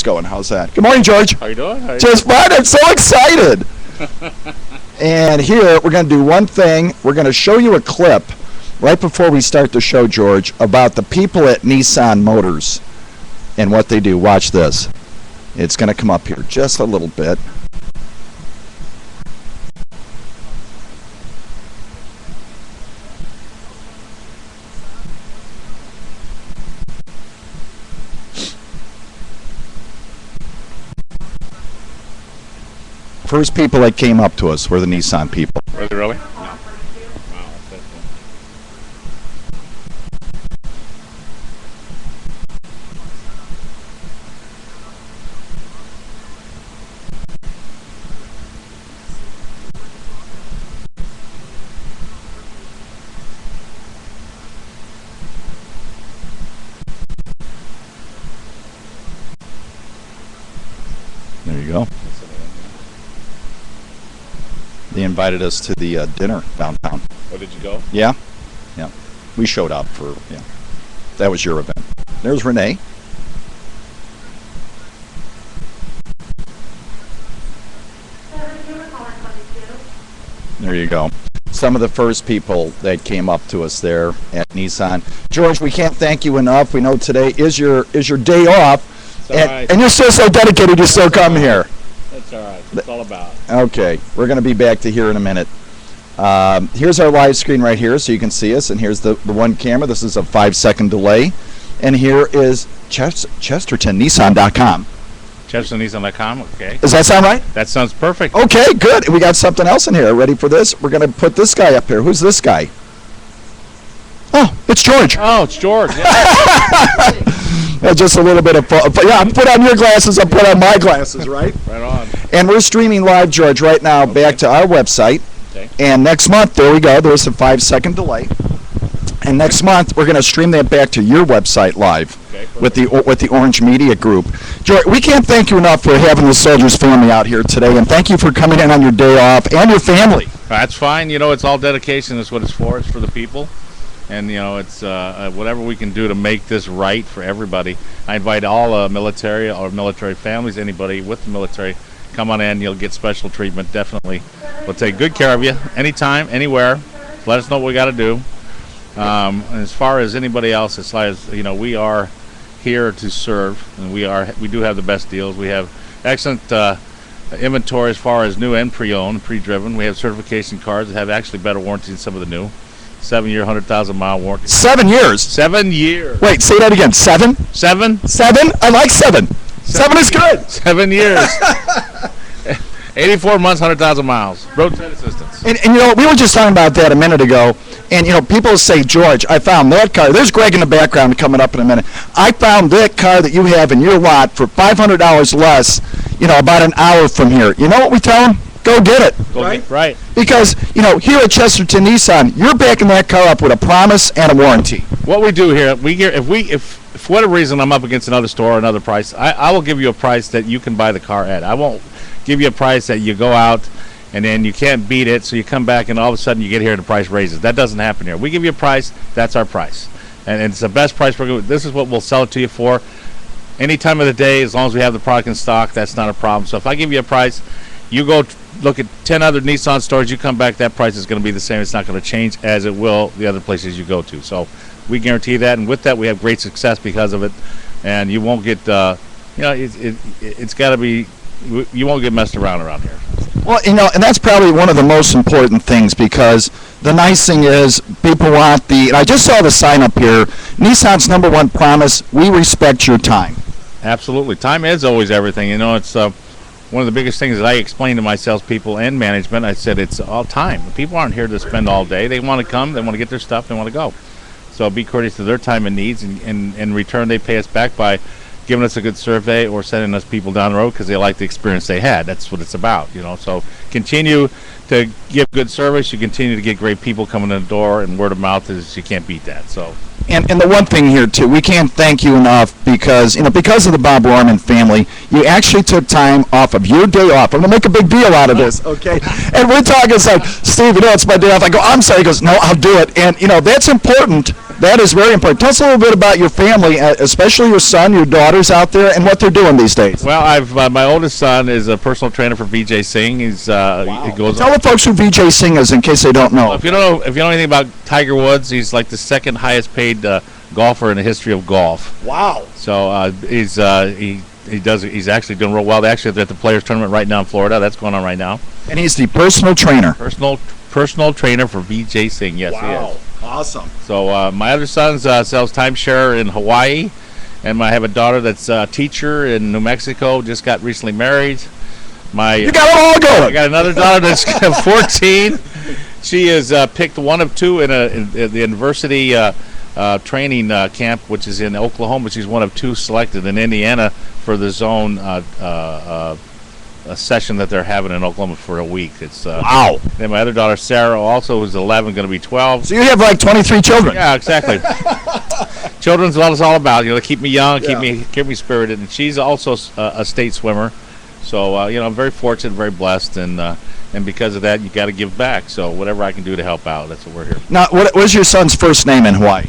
going. How's that? Good morning, George. How you doing? Just fine. I'm so excited. And here we're going to do one thing. We're going to show you a clip right before we start the show, George, about the people at Nissan Motors and what they do. Watch this. It's going to come up here just a little bit. First people that came up to us were the Nissan people. Were they really? No. Wow. There you go. They invited us to the dinner downtown. Oh, did you go? Yeah. We showed up for, that was your event. There's Renee. There you go. Some of the first people that came up to us there at Nissan. George, we can't thank you enough. We know today is your day off, and you're still so dedicated. You still come here. That's all right. That's all about. Okay, we're going to be back to here in a minute. Here's our live screen right here, so you can see us, and here's the one camera. This is a 5-second delay, and here is ChestertonNissan.com. ChestertonNissan.com. Okay. Does that sound right? That sounds perfect. Okay, good. We got something else in here. Ready for this? We're going to put this guy up here. Who's this guy? Oh, it's George. Oh, it's George. Yeah. Just a little bit of fun. Yeah, put on your glasses, I'll put on my glasses, right? Right on. And we're streaming live, George, right now back to our website. Okay. And next month, there we go, there's a 5-second delay. And next month, we're going to stream that back to your website live with the Orange Media Group. George, we can't thank you enough for having the Soldiers family out here today, and thank you for coming in on your day off and your family. That's fine. It's all dedication. That's what it's for. It's for the people. And, it's whatever we can do to make this right for everybody. I invite all military or military families, anybody with the military, come on in. You'll get special treatment, definitely. We'll take good care of you anytime, anywhere. Let us know what we got to do. And as far as anybody else, as we are here to serve, and we do have the best deals. We have excellent inventory as far as new and pre-owned, pre-driven. We have certification cards that have actually better warranty than some of the new. 7-year, 100,000-mile warranty. 7 years? 7 years. Wait, say that again. 7? 7? 7? I like 7. 7 is good. 7 years. 84 months, 100,000 miles. Roadside assistance. And we were just talking about that a minute ago. And, people say, George, I found that car. There's Greg in the background coming up in a minute. I found that car that you have in your lot for $500 less, about an hour from here. You know what we tell them? Go get it. Right. Because, here at Chesterton Nissan, you're backing that car up with a promise and a warranty. What we do here, if for whatever reason I'm up against another store or another price, I will give you a price that you can buy the car at. I won't give you a price that you go out and then you can't beat it, so you come back and all of a sudden you get here and the price raises. That doesn't happen here. We give you a price, that's our price. And it's the best price. This is what we'll sell it to you for. Any time of the day, as long as we have the product in stock, that's not a problem. So if I give you a price, you go look at 10 other Nissan stores, you come back, that price is going to be the same. It's not going to change as it will the other places you go to. So we guarantee that, and with that we have great success because of it. And you won't get, it's got to be, you won't get messed around here. Well, and that's probably one of the most important things, because the nice thing is people want I just saw the sign up here, Nissan's #1 promise, we respect your time. Absolutely. Time is always everything. It's one of the biggest things that I explain to my salespeople and management. I said it's all time. People aren't here to spend all day. They want to come, they want to get their stuff, they want to go. So be courteous to their time and needs, and in return they pay us back by giving us a good survey or sending us people down the road because they like the experience they had. That's what it's about, So continue to give good service. You continue to get great people coming in the door, and word of mouth you can't beat that. So. And the one thing here, too, we can't thank you enough because of the Bob Rorman family, you actually took time off of your day off. I'm going to make a big deal out of this, okay? And we're talking, it's like, Steve, it's my day off. I go, I'm sorry. He goes, no, I'll do it. And, that's important That is very important. Tell us a little bit about your family, especially your son, your daughters out there, and what they're doing these days. Well, I've my oldest son is a personal trainer for VJ Singh. He's he goes. Tell the folks who VJ Singh is in case they don't know. If you don't know anything about Tiger Woods, he's like the second highest paid golfer in the history of golf. Wow. So he's actually doing real well. They actually are at the Players Tournament right now in Florida. That's going on right now. And he's the personal trainer. Personal trainer for VJ Singh. Yes, he is. Awesome. So my other son sells timeshare in Hawaii, and I have a daughter that's a teacher in New Mexico. Just got recently married. You got it all going. I got another daughter that's 14. She is picked one of two in the university training camp, which is in Oklahoma. She's one of two selected in Indiana for the zone a session that they're having in Oklahoma for a week. It's wow. Then my other daughter Sarah, also who's 11, going to be 12. So you have like 23 children. Yeah, exactly. Children's what it's all about. They keep me young, keep me spirited, and she's also a state swimmer. So I'm very fortunate, very blessed, and because of that, you got to give back. So whatever I can do to help out, that's what we're here. Now, what was your son's first name in Hawaii?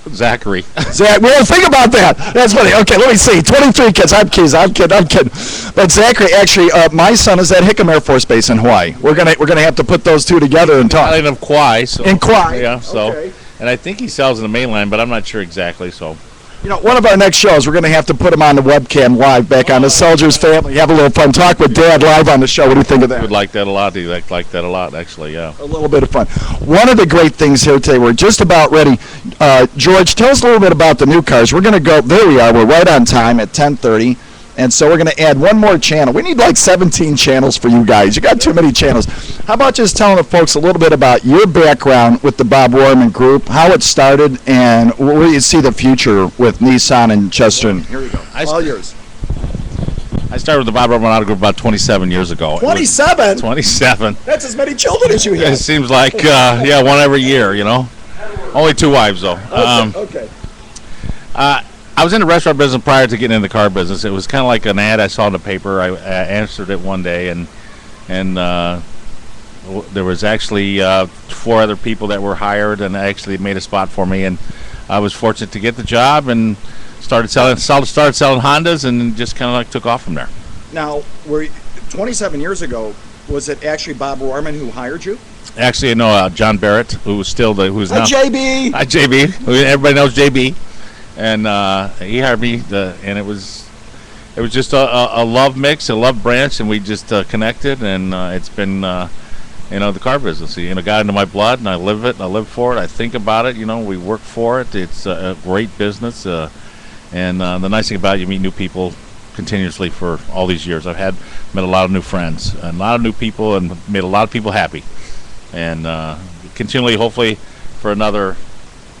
Zachary. Well, think about that. That's funny. Okay, let me see. 23 kids. I'm kidding. But Zachary, actually, my son is at Hickam Air Force Base in Hawaii. We're gonna have to put those two together and talk. Island of Kauai. So, in Kauai. Yeah. So, okay. And I think he sells in the mainland, but I'm not sure exactly. So. One of our next shows, we're going to have to put him on the webcam live back on the Soldiers Family. Have a little fun. Talk with Dad live on the show. What do you think of that? I would like that a lot. He like that a lot, actually, yeah. A little bit of fun. One of the great things here today, we're just about ready. George, tell us a little bit about the new cars. We're going to go, there we are. We're right on time at 10:30. And so we're going to add one more channel. We need like 17 channels for you guys. You got too many channels. How about just telling the folks a little bit about your background with the Bob Warman Group, how it started, and where you see the future with Nissan and Chesterton. Here we go. All yours. I started with the Bob Warman Auto Group about 27 years ago. 27? 27. That's as many children as you have. It seems like, one every year, Only 2 wives, though. Okay. I was in the restaurant business prior to getting in the car business. It was kind of like an ad I saw in the paper. I answered it one day, and there was actually 4 other people that were hired, and actually made a spot for me. And I was fortunate to get the job and started selling Hondas, and just kind of like took off from there. Now, 27 years ago, was it actually Bob Warman who hired you? Actually, no, John Barrett, who's now JB. JB. Everybody knows JB. And he hired me, and it was just a love mix, a love branch, and we just connected, and it's been, the car business. Got into my blood, and I live it, I live for it, I think about it. We work for it. It's a great business, and the nice thing about it, you meet new people continuously for all these years. I've met a lot of new friends, and a lot of new people, and made a lot of people happy, and continually, hopefully, for another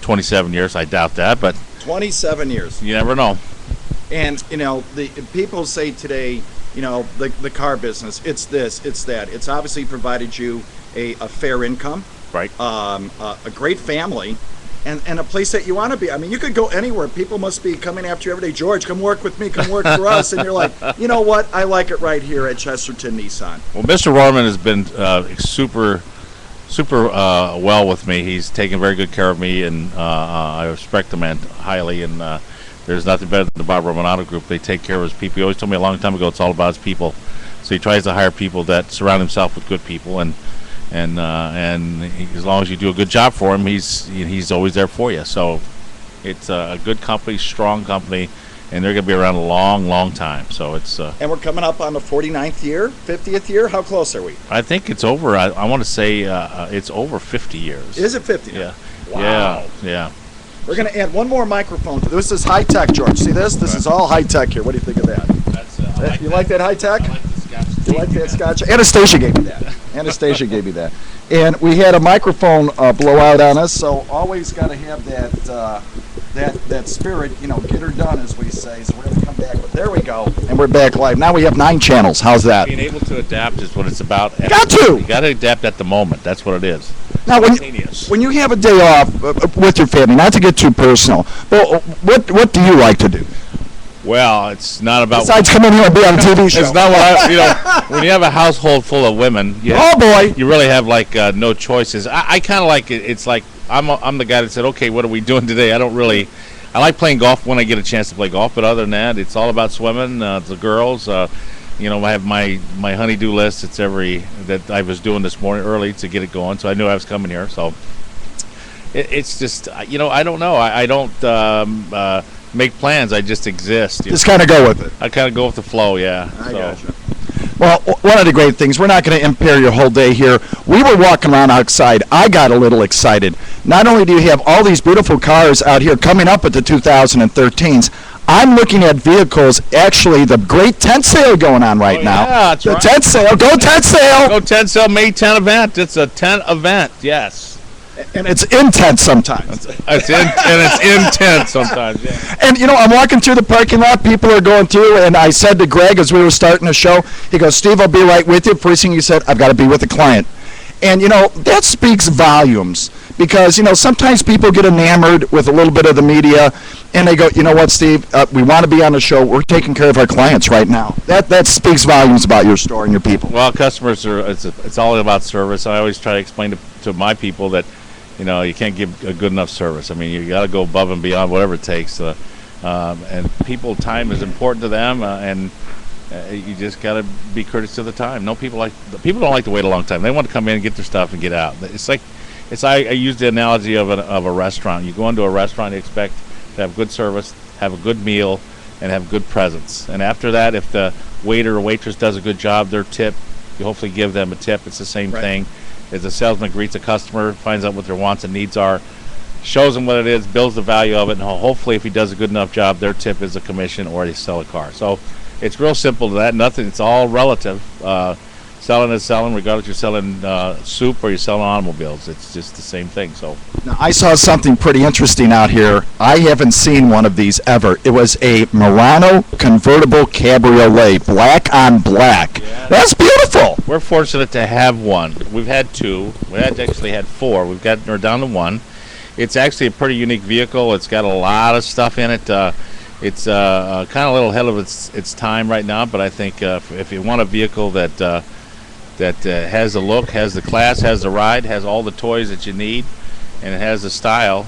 27 years. I doubt that, but 27 years. You never know. And, the people say today, the car business, it's this, it's that. It's obviously provided you a fair income. Right. A great family, and a place that you want to be. I mean, you could go anywhere. People must be coming after you every day. George, come work with me, come work for us. And you're like, you know what? I like it right here at Chesterton Nissan. Well, Mr. Warman has been super well with me. He's taken very good care of me, and I respect the man highly, and there's nothing better than the Bob Warman Auto Group. They take care of his people. He always told me a long time ago it's all about his people. So he tries to hire people that surround himself with good people, and as long as you do a good job for him, he's always there for you. So it's a good company, strong company, and they're going to be around a long time. So it's and we're coming up on the 49th year, 50th year. How close are we? I think it's over. I want to say it's over 50 years. Is it 50 now? Yeah. Wow. Yeah. We're going to add one more microphone. This is high tech, George. See this? This is all high tech here. What do you think of that? That's you like that high tech? I like the Scotch. You like that Scotch? Anastasia gave me that. Anastasia gave me that. And we had a microphone blowout on us, so always got to have that spirit, get her done, as we say. So we're going to come back. There we go. And we're back live. Now we have 9 channels. How's that? Being able to adapt is what it's about. Got to! You got to adapt at the moment. That's what it is. Now, when you have a day off with your family, not to get too personal, but what do you like to do? Well, it's not about. Besides coming here and be on a TV show. It's not what when you have a household full of women. Oh boy! You really have no choices. I kind of like it. It's like I'm the guy that said, okay, what are we doing today? I like playing golf when I get a chance to play golf, but other than that, it's all about swimming. The girls, I have my honey-do list. It's that I was doing this morning early to get it going, so I knew I was coming here. So it's just, I don't know. I don't make plans. I just exist. Just kind of go with it. I kind of go with the flow, yeah. I gotcha. Well, one of the great things, we're not going to impair your whole day here. We were walking around outside. I got a little excited. Not only do you have all these beautiful cars out here coming up with the 2013s, I'm looking at vehicles, actually the great tent sale going on right now. Yeah, that's right. Tent sale. Go tent sale. Go tent sale, May 10 event. It's a tent event, yes. And it's intense sometimes. It's intense sometimes, yeah. And, I'm walking through the parking lot. People are going through, and I said to Greg as we were starting the show, he goes, Steve, I'll be right with you. First thing he said, I've got to be with the client. And, that speaks volumes because, sometimes people get enamored with a little bit of the media, and they go, you know what, Steve, we want to be on the show. We're taking care of our clients right now. That speaks volumes about your store and your people. Well, customers it's all about service. I always try to explain to my people that, you can't give a good enough service. I mean, you got to go above and beyond whatever it takes. And time is important to them, and you just got to be courteous to the time. People don't like to wait a long time. They want to come in and get their stuff and get out. I use the analogy of a restaurant. You go into a restaurant, you expect to have good service, have a good meal, and have good presence. And after that, if the waiter or waitress does a good job, their tip, you hopefully give them a tip. It's the same thing. As a salesman greets a customer, finds out what their wants and needs are, shows them what it is, builds the value of it, and hopefully if he does a good enough job, their tip is a commission or they sell a car. So it's real simple to that. Nothing. It's all relative. Selling is selling, regardless you're selling soup or you're selling automobiles. It's just the same thing. So now, I saw something pretty interesting out here. I haven't seen one of these ever. It was a Murano convertible cabriolet, black on black. Yeah, that's beautiful. We're fortunate to have one. We've had two. Actually had four. We're down to one. It's actually a pretty unique vehicle. It's got a lot of stuff in it. It's kind of a little ahead of its time right now, but I think if you want a vehicle that has the look, has the class, has the ride, has all the toys that you need, and it has the style,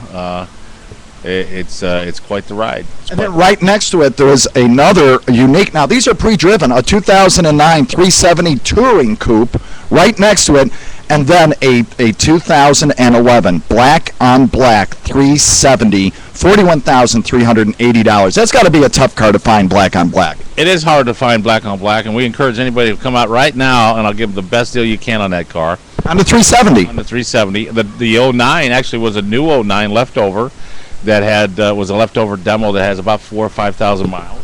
it's quite the ride. And then right next to it, there is another unique. Now these are pre-driven, a 2009 370 Touring Coupe. Right next to it, and then a 2011 black on black 370, $41,380. That's got to be a tough car to find black on black. It is hard to find black on black, and we encourage anybody to come out right now, and I'll give them the best deal you can on that car. On the 370. On the 370. The 09 actually was a new 09 leftover that was a leftover demo that has about 4,000 or 5,000 miles.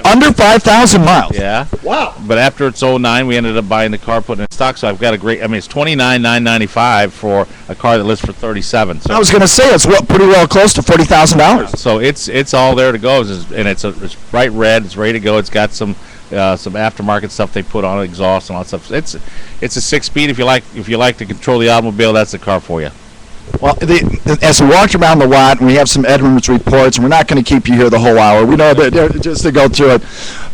Under 5,000 miles. Yeah. Wow. But after it's 09, we ended up buying the car, putting it in stock. So I've got it's $29,995 for a car that lists for $37,000. So I was going to say it's pretty well close to $40,000. So it's all there to go, and it's bright red. It's ready to go. It's got some aftermarket stuff they put on it, exhaust and all that stuff. It's a 6-speed. If you like to control the automobile, that's the car for you. Well, as we walked around the lot, and we have some Edmunds reports, and we're not going to keep you here the whole hour. We know that just to go through it.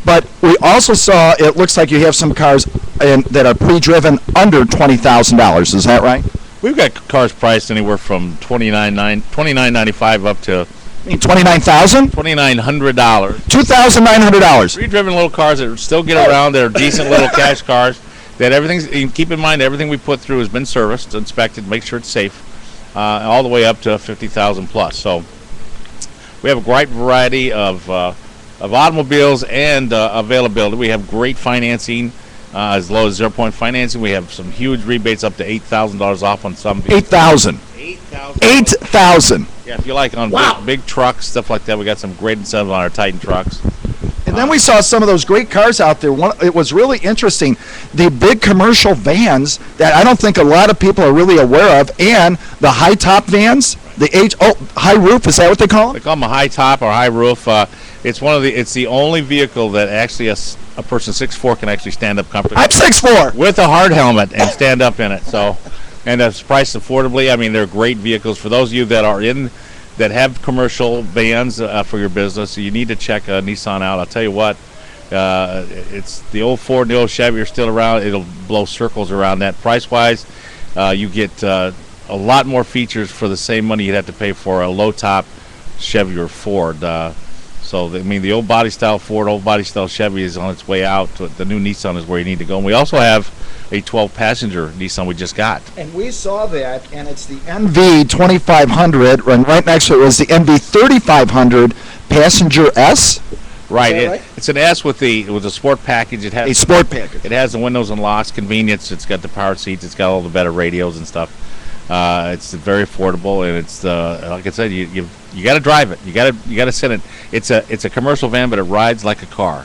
But we also saw, it looks like you have some cars that are pre-driven under $20,000. Is that right? We've got cars priced anywhere from $29,995 up to $29,000? $2,900. $2,900. Pre-driven little cars that still get around. That are decent little cash cars. Keep in mind, everything we put through has been serviced, inspected, make sure it's safe. All the way up to $50,000 plus. So we have a great variety of automobiles and availability. We have great financing, as low as 0% financing. We have some huge rebates up to $8,000 off on some vehicles. $8,000. Yeah, if you like on big trucks, stuff like that, we got some great incentives on our Titan trucks. And then we saw some of those great cars out there. It was really interesting. The big commercial vans that I don't think a lot of people are really aware of, and the high-top vans, high roof, is that what they call them? They call them a high top or high roof. It's the only vehicle that actually a person 6'4" can actually stand up comfortably. I'm 6'4". With a hard helmet and stand up in it. So, and it's priced affordably. I mean, they're great vehicles. For those of you that have commercial vans for your business, you need to check Nissan out. I'll tell you what, it's the old Ford and the old Chevy are still around. It'll blow circles around that. Price-wise, you get a a lot more features for the same money you'd have to pay for a low-top Chevy or Ford. The old body style Ford, old body style Chevy is on its way out. The new Nissan is where you need to go. And we also have a 12-passenger Nissan we just got. And we saw that, and it's the NV 2500, and right next to it was the NV 3500 Passenger S. Right. It's an S with a sport package. It has a sport package. It has the windows and locks, convenience. It's got the power seats. It's got all the better radios and stuff. It's very affordable, and it's like I said, you got to drive it. You got to sit in it. It's a commercial van, but it rides like a car.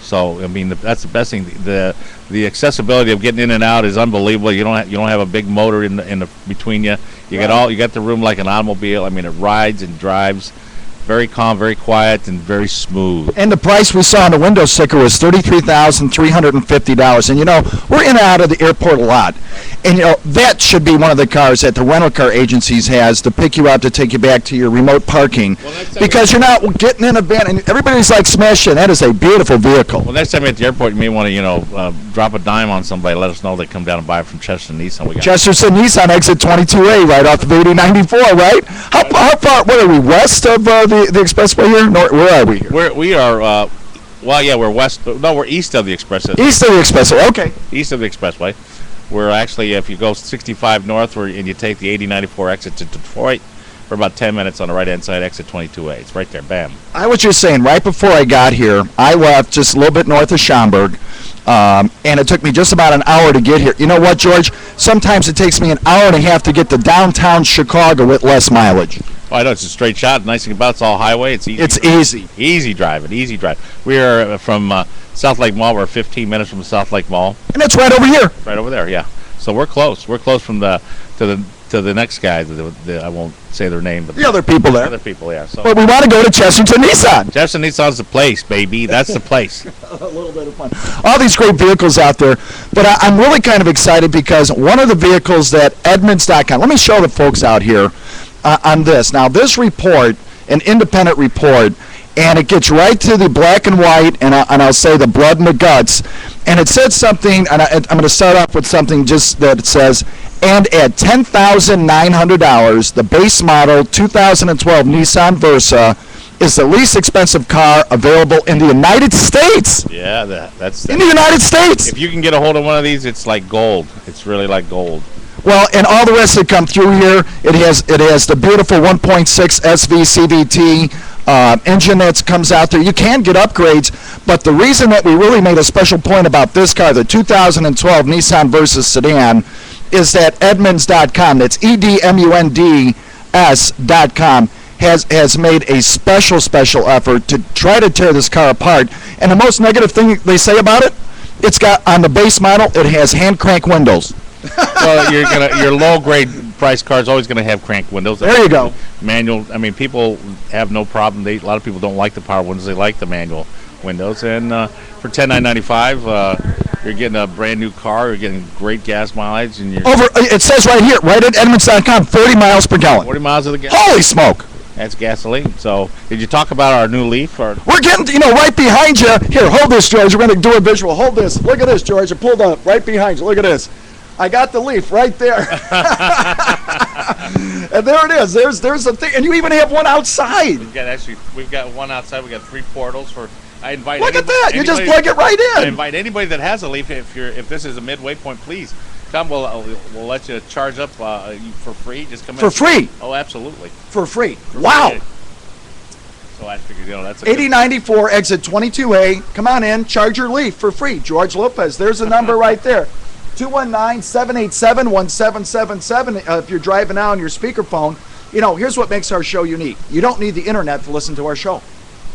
So that's the best thing. The accessibility of getting in and out is unbelievable. You don't have a big motor in the between you. You got the room like an automobile. It rides and drives. Very calm, very quiet, and very smooth. And the price we saw on the window sticker was $33,350. And, we're in and out of the airport a lot. And, that should be one of the cars that the rental car agencies has to pick you out to take you back to your remote parking. Because you're not getting in a van, and everybody's like smashing. That is a beautiful vehicle. Well, next time you're at the airport, you may want to, drop a dime on somebody. Let us know they come down and buy it from Chesterton Nissan. Chesterton Nissan, exit 22A, right off of 8094, right? How far, what are we, west of the expressway here? Where are we here? We are, we're west. No, we're east of the expressway. East of the expressway, okay. East of the expressway. We're actually, if you go 65 north and you take the 8094 exit to Detroit, we're about 10 minutes on the right-hand side, exit 22A. It's right there, bam. I was just saying, right before I got here, I left just a little bit north of Schaumburg, and it took me just about an hour to get here. You know what, George? Sometimes it takes me an hour and a half to get to downtown Chicago with less mileage. Oh, I know, it's a straight shot. Nice thing about it's all highway. It's easy. It's easy. Easy driving. We are from South Lake Mall. We're 15 minutes from the South Lake Mall. And it's right over here. Right over there, yeah. So we're close. We're close from to the next guy. I won't say their name, but the other people there. The other people, yeah. So. But we want to go to Chesterton Nissan. Chesterton Nissan's the place, baby. That's the place. A little bit of fun. All these great vehicles out there. But I'm really kind of excited because one of the vehicles that Edmunds.com, let me show the folks out here on this. Now, this report, an independent report, and it gets right to the black and white, and I'll say the blood and the guts. And it said something, and I'm going to start off with something just that it says, and at $10,900, the base model 2012 Nissan Versa is the least expensive car available in the United States. Yeah, that's in the United States. If you can get a hold of one of these, it's like gold. It's really like gold. Well, and all the rest that come through here, it has the beautiful 1.6 SV CVT engine that comes out there. You can get upgrades, but the reason that we really made a special point about this car, the 2012 Nissan Versa sedan, is that Edmunds.com, that's EDMUNDS.com, has made a special effort to try to tear this car apart. And the most negative thing they say about it, it's got, on the base model, it has hand crank windows. Well, your low grade price car is always gonna have crank windows. There you go. Manual. People have no problem. A lot of people don't like the power windows. They like the manual windows. And for $10,995, you're getting a brand new car. You're getting great gas mileage. And it says right here, right at Edmunds.com, 40 miles per gallon. 40 miles of the gas. Holy smoke! That's gasoline. So, did you talk about our new Leaf? Or? We're getting, right behind you. Here, hold this, George. We're going to do a visual. Hold this. Look at this, George. I pulled up right behind you. Look at this. I got the Leaf right there. And there it is. There's the thing. And you even have one outside. We've got one outside. We got 3 portals for. I invite. Look at that. You just plug it right in. I invite anybody that has a Leaf. If this is a midway point, please come. We'll let you charge up for free. Just come in. For free. Oh, absolutely. For free. Wow. Free. So I figured, that's 8094 exit 22A. Come on in. Charge your Leaf for free. George Lopez. There's the number right there. 219-787-1777 if you're driving now on your speakerphone. Here's what makes our show unique. You don't need the internet to listen to our show.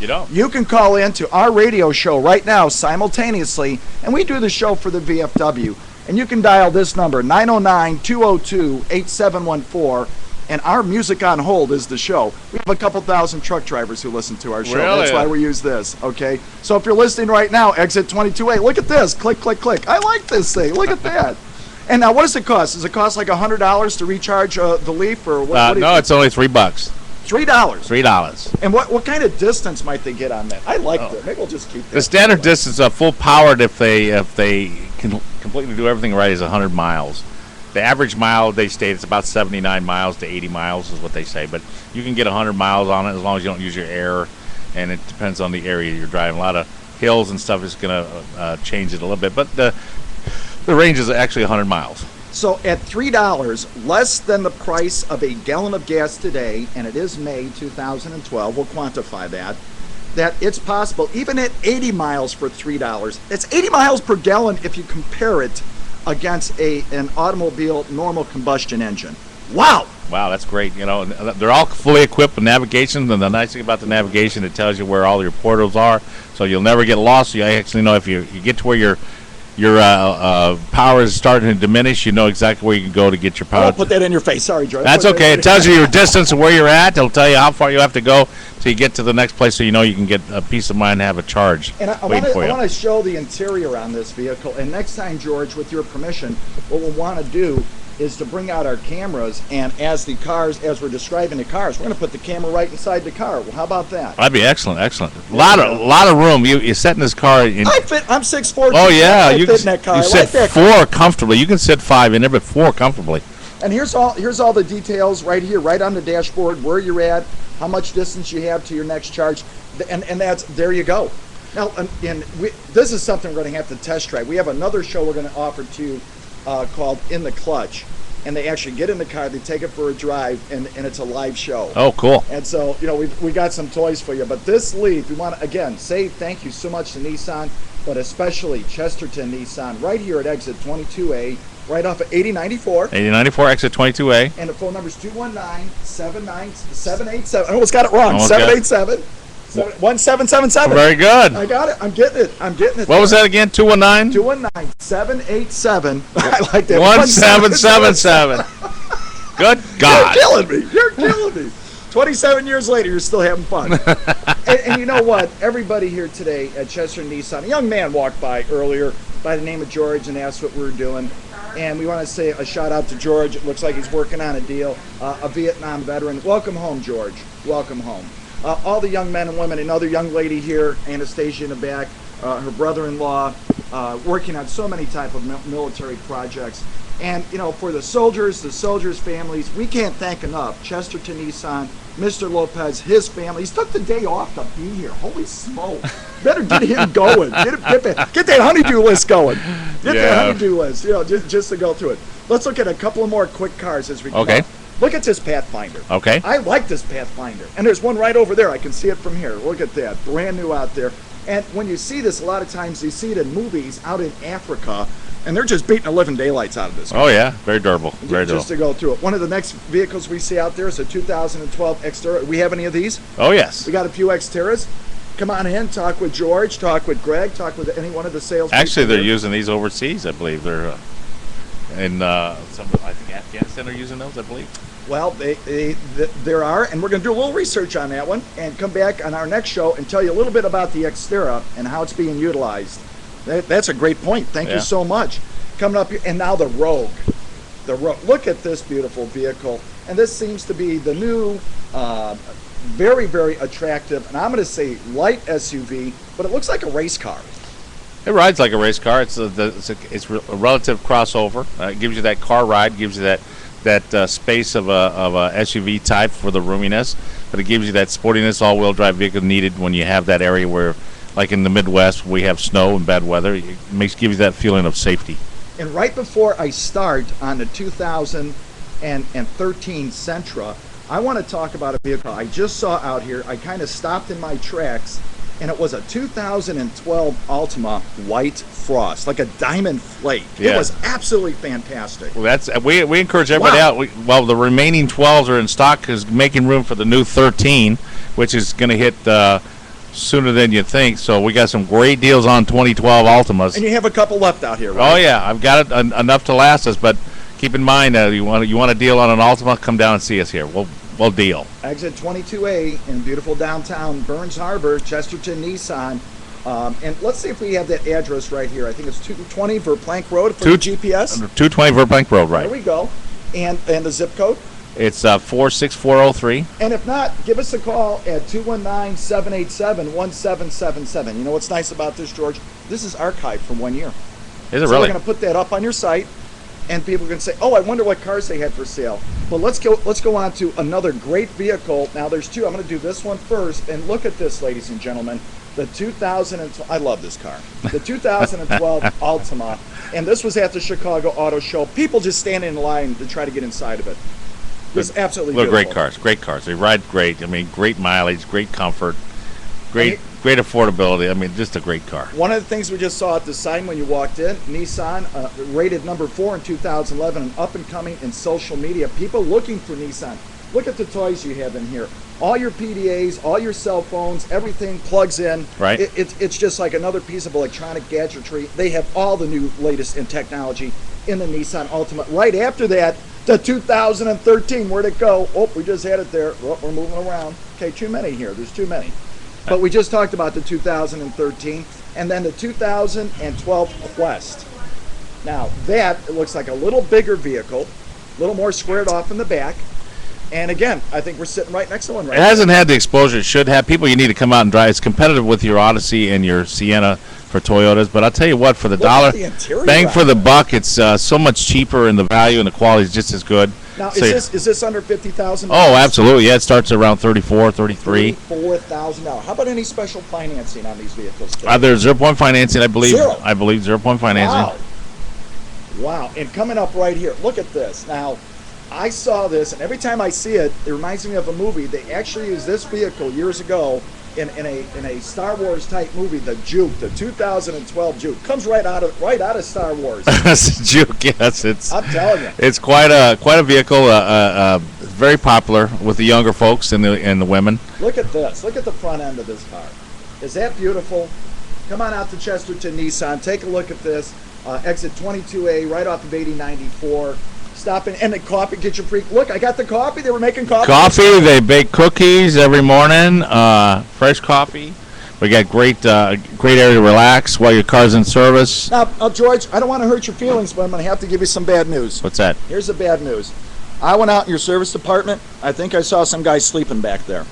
You don't. You can call in to our radio show right now simultaneously, and we do the show for the VFW. And you can dial this number, 909-202-8714, and our Music on Hold is the show. We have a couple thousand truck drivers who listen to our show. Really? That's why we use this, okay? So if you're listening right now, exit 22A, look at this. Click, click, click. I like this thing. Look at that. And now, what does it cost? Does it cost like $100 to recharge the Leaf? Or what no, it's only $3. $3. $3. And what kind of distance might they get on that? I like that. Maybe we'll just keep that. The standard distance, full powered, if they can completely do everything right, is 100 miles. The average mile they state it's about 79 miles to 80 miles is what they say, but you can get 100 miles on it as long as you don't use your air, and it depends on the area you're driving. A lot of hills and stuff is going to change it a little bit, but the range is actually 100 miles. So at $3, less than the price of a gallon of gas today, and it is May 2012, we'll quantify that it's possible, even at 80 miles for $3. It's 80 miles per gallon if you compare it against an automobile normal combustion engine. Wow! Wow, that's great. You know, they're all fully equipped with navigation, and the nice thing about the navigation, it tells you where all your portals are, so you'll never get lost. You actually know if you get to where your power is starting to diminish, you know exactly where you can go to get your power. I'll put that in your face. Sorry, George. That's okay. It tells you your distance and where you're at. It'll tell you how far you have to go till you get to the next place, so you know you can get a peace of mind and have a charge waiting for you. I want to show the interior on this vehicle, and next time, George, with your permission, what we'll want to do is to bring out our cameras, and as we're describing the cars, we're going to put the camera right inside the car. Well, how about that? That'd be excellent. A lot of room. You sit in this car. I'm 6'4". Oh yeah, you fit in that car. You sit four comfortably. You can sit five in there, but four comfortably. And here's all the details right here, right on the dashboard, where you're at, how much distance you have to your next charge, and that's there you go. Now, this is something we're going to have to test drive. We have another show we're going to offer to you called In the Clutch, and they actually get in the car, they take it for a drive, and it's a live show. Oh, cool. And so, we got some toys for you. But this Leaf, we want to, again, say thank you so much to Nissan, but especially Chesterton Nissan, right here at exit 22A, right off of 8094. 8094, exit 22A. And the phone number is 219-787. I almost got it wrong. 787. 1777. Very good. I got it. I'm getting it. What was that again? 219? 219-787. I like that. 1777. Good God. You're killing me. 27 years later, you're still having fun. and you know what? Everybody here today at Chesterton Nissan, a young man walked by earlier by the name of George and asked what we were doing. And we want to say a shout out to George. It looks like he's working on a deal, a Vietnam veteran. Welcome home, George. Welcome home. All the young men and women, another young lady here, Anastasia in the back, her brother-in-law, working on so many type of military projects. And, for the soldiers' families, we can't thank enough Chesterton Nissan, Mr. Lopez, his family. He's took the day off to be here. Holy smoke. Better get him going. Get that honeydew list going. Get that honeydew list, just to go through it. Let's look at a couple of more quick cars as we come up. Look at this Pathfinder. Okay. I like this Pathfinder. And there's one right over there. I can see it from here. Look at that. Brand new out there. And when you see this, a lot of times you see it in movies out in Africa, and they're just beating the living daylights out of this car. Oh, yeah. Very durable. Very durable. Just to go through it. One of the next vehicles we see out there is a 2012 Xterra. We have any of these? Oh, yes. We got a few Xterras. Come on in, talk with George, talk with Greg, talk with any one of the sales people. Actually, they're using these overseas, I believe. They're in I think Afghanistan are using those, I believe. Well, there are, and we're going to do a little research on that one and come back on our next show and tell you a little bit about the Xterra and how it's being utilized. That's a great point. Thank you so much. Coming up here, and now the Rogue. Look at this beautiful vehicle. And this seems to be the new, very, very attractive, and I'm going to say light SUV, but it looks like a race car. It rides like a race car. It's a relative crossover. It gives you that car ride, gives you that space of a SUV type for the roominess, but it gives you that sportiness all-wheel drive vehicle needed when you have that area where, like in the Midwest, we have snow and bad weather. It gives you that feeling of safety. And right before I start on the 2013 Sentra, I want to talk about a vehicle I just saw out here. I kind of stopped in my tracks, and it was a 2012 Altima White Frost, like a diamond flake. Yeah. It was absolutely fantastic. Well, we encourage everybody out. Well, the remaining 12s are in stock, is making room for the new 13, which is going to hit sooner than you think. So we got some great deals on 2012 Altimas. And you have a couple left out here, right? Oh yeah, I've got it enough to last us. But keep in mind, you want a deal on an Altima, come down and see us here. We'll deal. Exit 22A in beautiful downtown Burns Harbor, Chesterton Nissan. And let's see if we have that address right here. I think it's 220 Verplank Road for the GPS. 220 Verplank Road, right. There we go. And the zip code? It's 46403. And if not, give us a call at 219-787-1777. You know what's nice about this, George? This is archived for 1 year. Is it So really? we're going to put that up on your site. and people can say, "Oh, I wonder what cars they had for sale." But let's go on to another great vehicle. Now there's two. I'm going to do this one first, and look at this, ladies and gentlemen. The 2012. I love this car. The 2012 Altima, and this was at the Chicago Auto Show. People just standing in line to try to get inside of it. It's absolutely beautiful. Great cars. Great cars. They ride great. I mean, great mileage, great comfort, great affordability. I mean, just a great car. One of the things we just saw at the sign when you walked in, Nissan, rated number 4 in 2011, and up and coming in social media. People looking for Nissan. Look at the toys you have in here. All your PDAs, all your cell phones, everything plugs in. Right. It's just like another piece of electronic gadgetry. They have all the new latest in technology in the Nissan Altima. Right after that, the 2013, where'd it go? Oh, we just had it there. Oh, we're moving around. Okay, too many here. There's too many. But we just talked about the 2013, and then the 2012 Quest. Now, that looks like a little bigger vehicle, a little more squared off in the back. And again, I think we're sitting right next to one right now. It hasn't had the exposure it should have. People, you need to come out and drive. It's competitive with your Odyssey and your Sienna for Toyotas. But I'll tell you what, for the dollar, bang for the buck, it's so much cheaper, and the value and the quality is just as good. Now, is this under $50,000? Oh, absolutely. Yeah, it starts around 34, 33. $34,000. How about any special financing on these vehicles today? There's 0% financing, I believe. Zero. I believe 0% financing. Wow. And coming up right here, look at this. Now, I saw this, and every time I see it, it reminds me of a movie. They actually used this vehicle years ago in a Star Wars type movie, the Juke, the 2012 Juke. Comes right out of Star Wars. Juke, yes, I'm telling you, it's quite a vehicle. Very popular with the younger folks and the women. Look at this. Look at the front end of this car. Is that beautiful? Come on out to Chesterton Nissan. Take a look at this. Exit 22A, right off of 8094. Stop in, and the coffee, get your free. Look, I got the coffee. They were making coffee. They bake cookies every morning. Fresh coffee. We got great area to relax while your car's in service. Now, George, I don't want to hurt your feelings, but I'm going to have to give you some bad news. What's that? Here's the bad news. I went out in your service department. I think I saw some guy sleeping back there.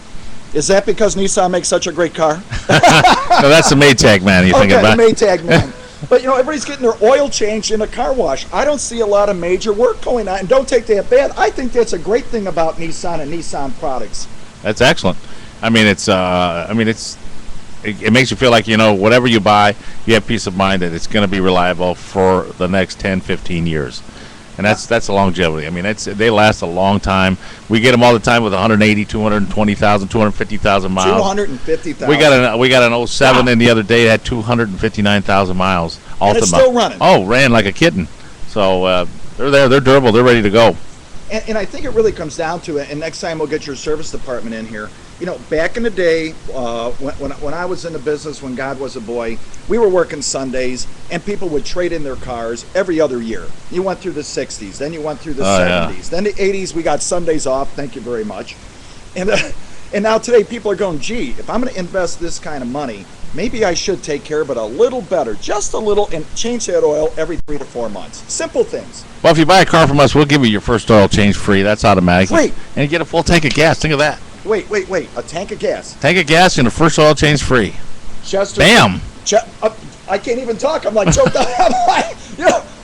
Is that because Nissan makes such a great car? No, that's the Maytag man you're thinking about. Okay, the Maytag man. But, everybody's getting their oil changed in a car wash. I don't see a lot of major work going on. And don't take that bad. I think that's a great thing about Nissan and Nissan products. That's excellent. I mean, it makes you feel like, whatever you buy, you have peace of mind that it's going to be reliable for the next 10, 15 years. And that's the longevity. I mean, they last a long time. We get them all the time with 180, 220,000, 250,000 miles. 250,000. We got an 07 in the other day that had 259,000 miles. Altima. And it's still running. Oh, ran like a kitten. So they're there. They're durable. They're ready to go. And I think it really comes down to it. And next time we'll get your service department in here. Back in the day, when I was in the business, when God was a boy, we were working Sundays, and people would trade in their cars every other year. You went through the 60s, then you went through the 70s. Then the 80s, we got Sundays off. Thank you very much. And now today, people are going, gee, if I'm going to invest this kind of money, maybe I should take care of it a little better, just a little, and change that oil every 3 to 4 months. Simple things. Well, if you buy a car from us, we'll give you your first oil change free. That's automatic. Free. And you get a full tank of gas. Think of that. Wait. A tank of gas. Tank of gas and a first oil change free. Chester. Bam. I can't even talk. I'm like choked up.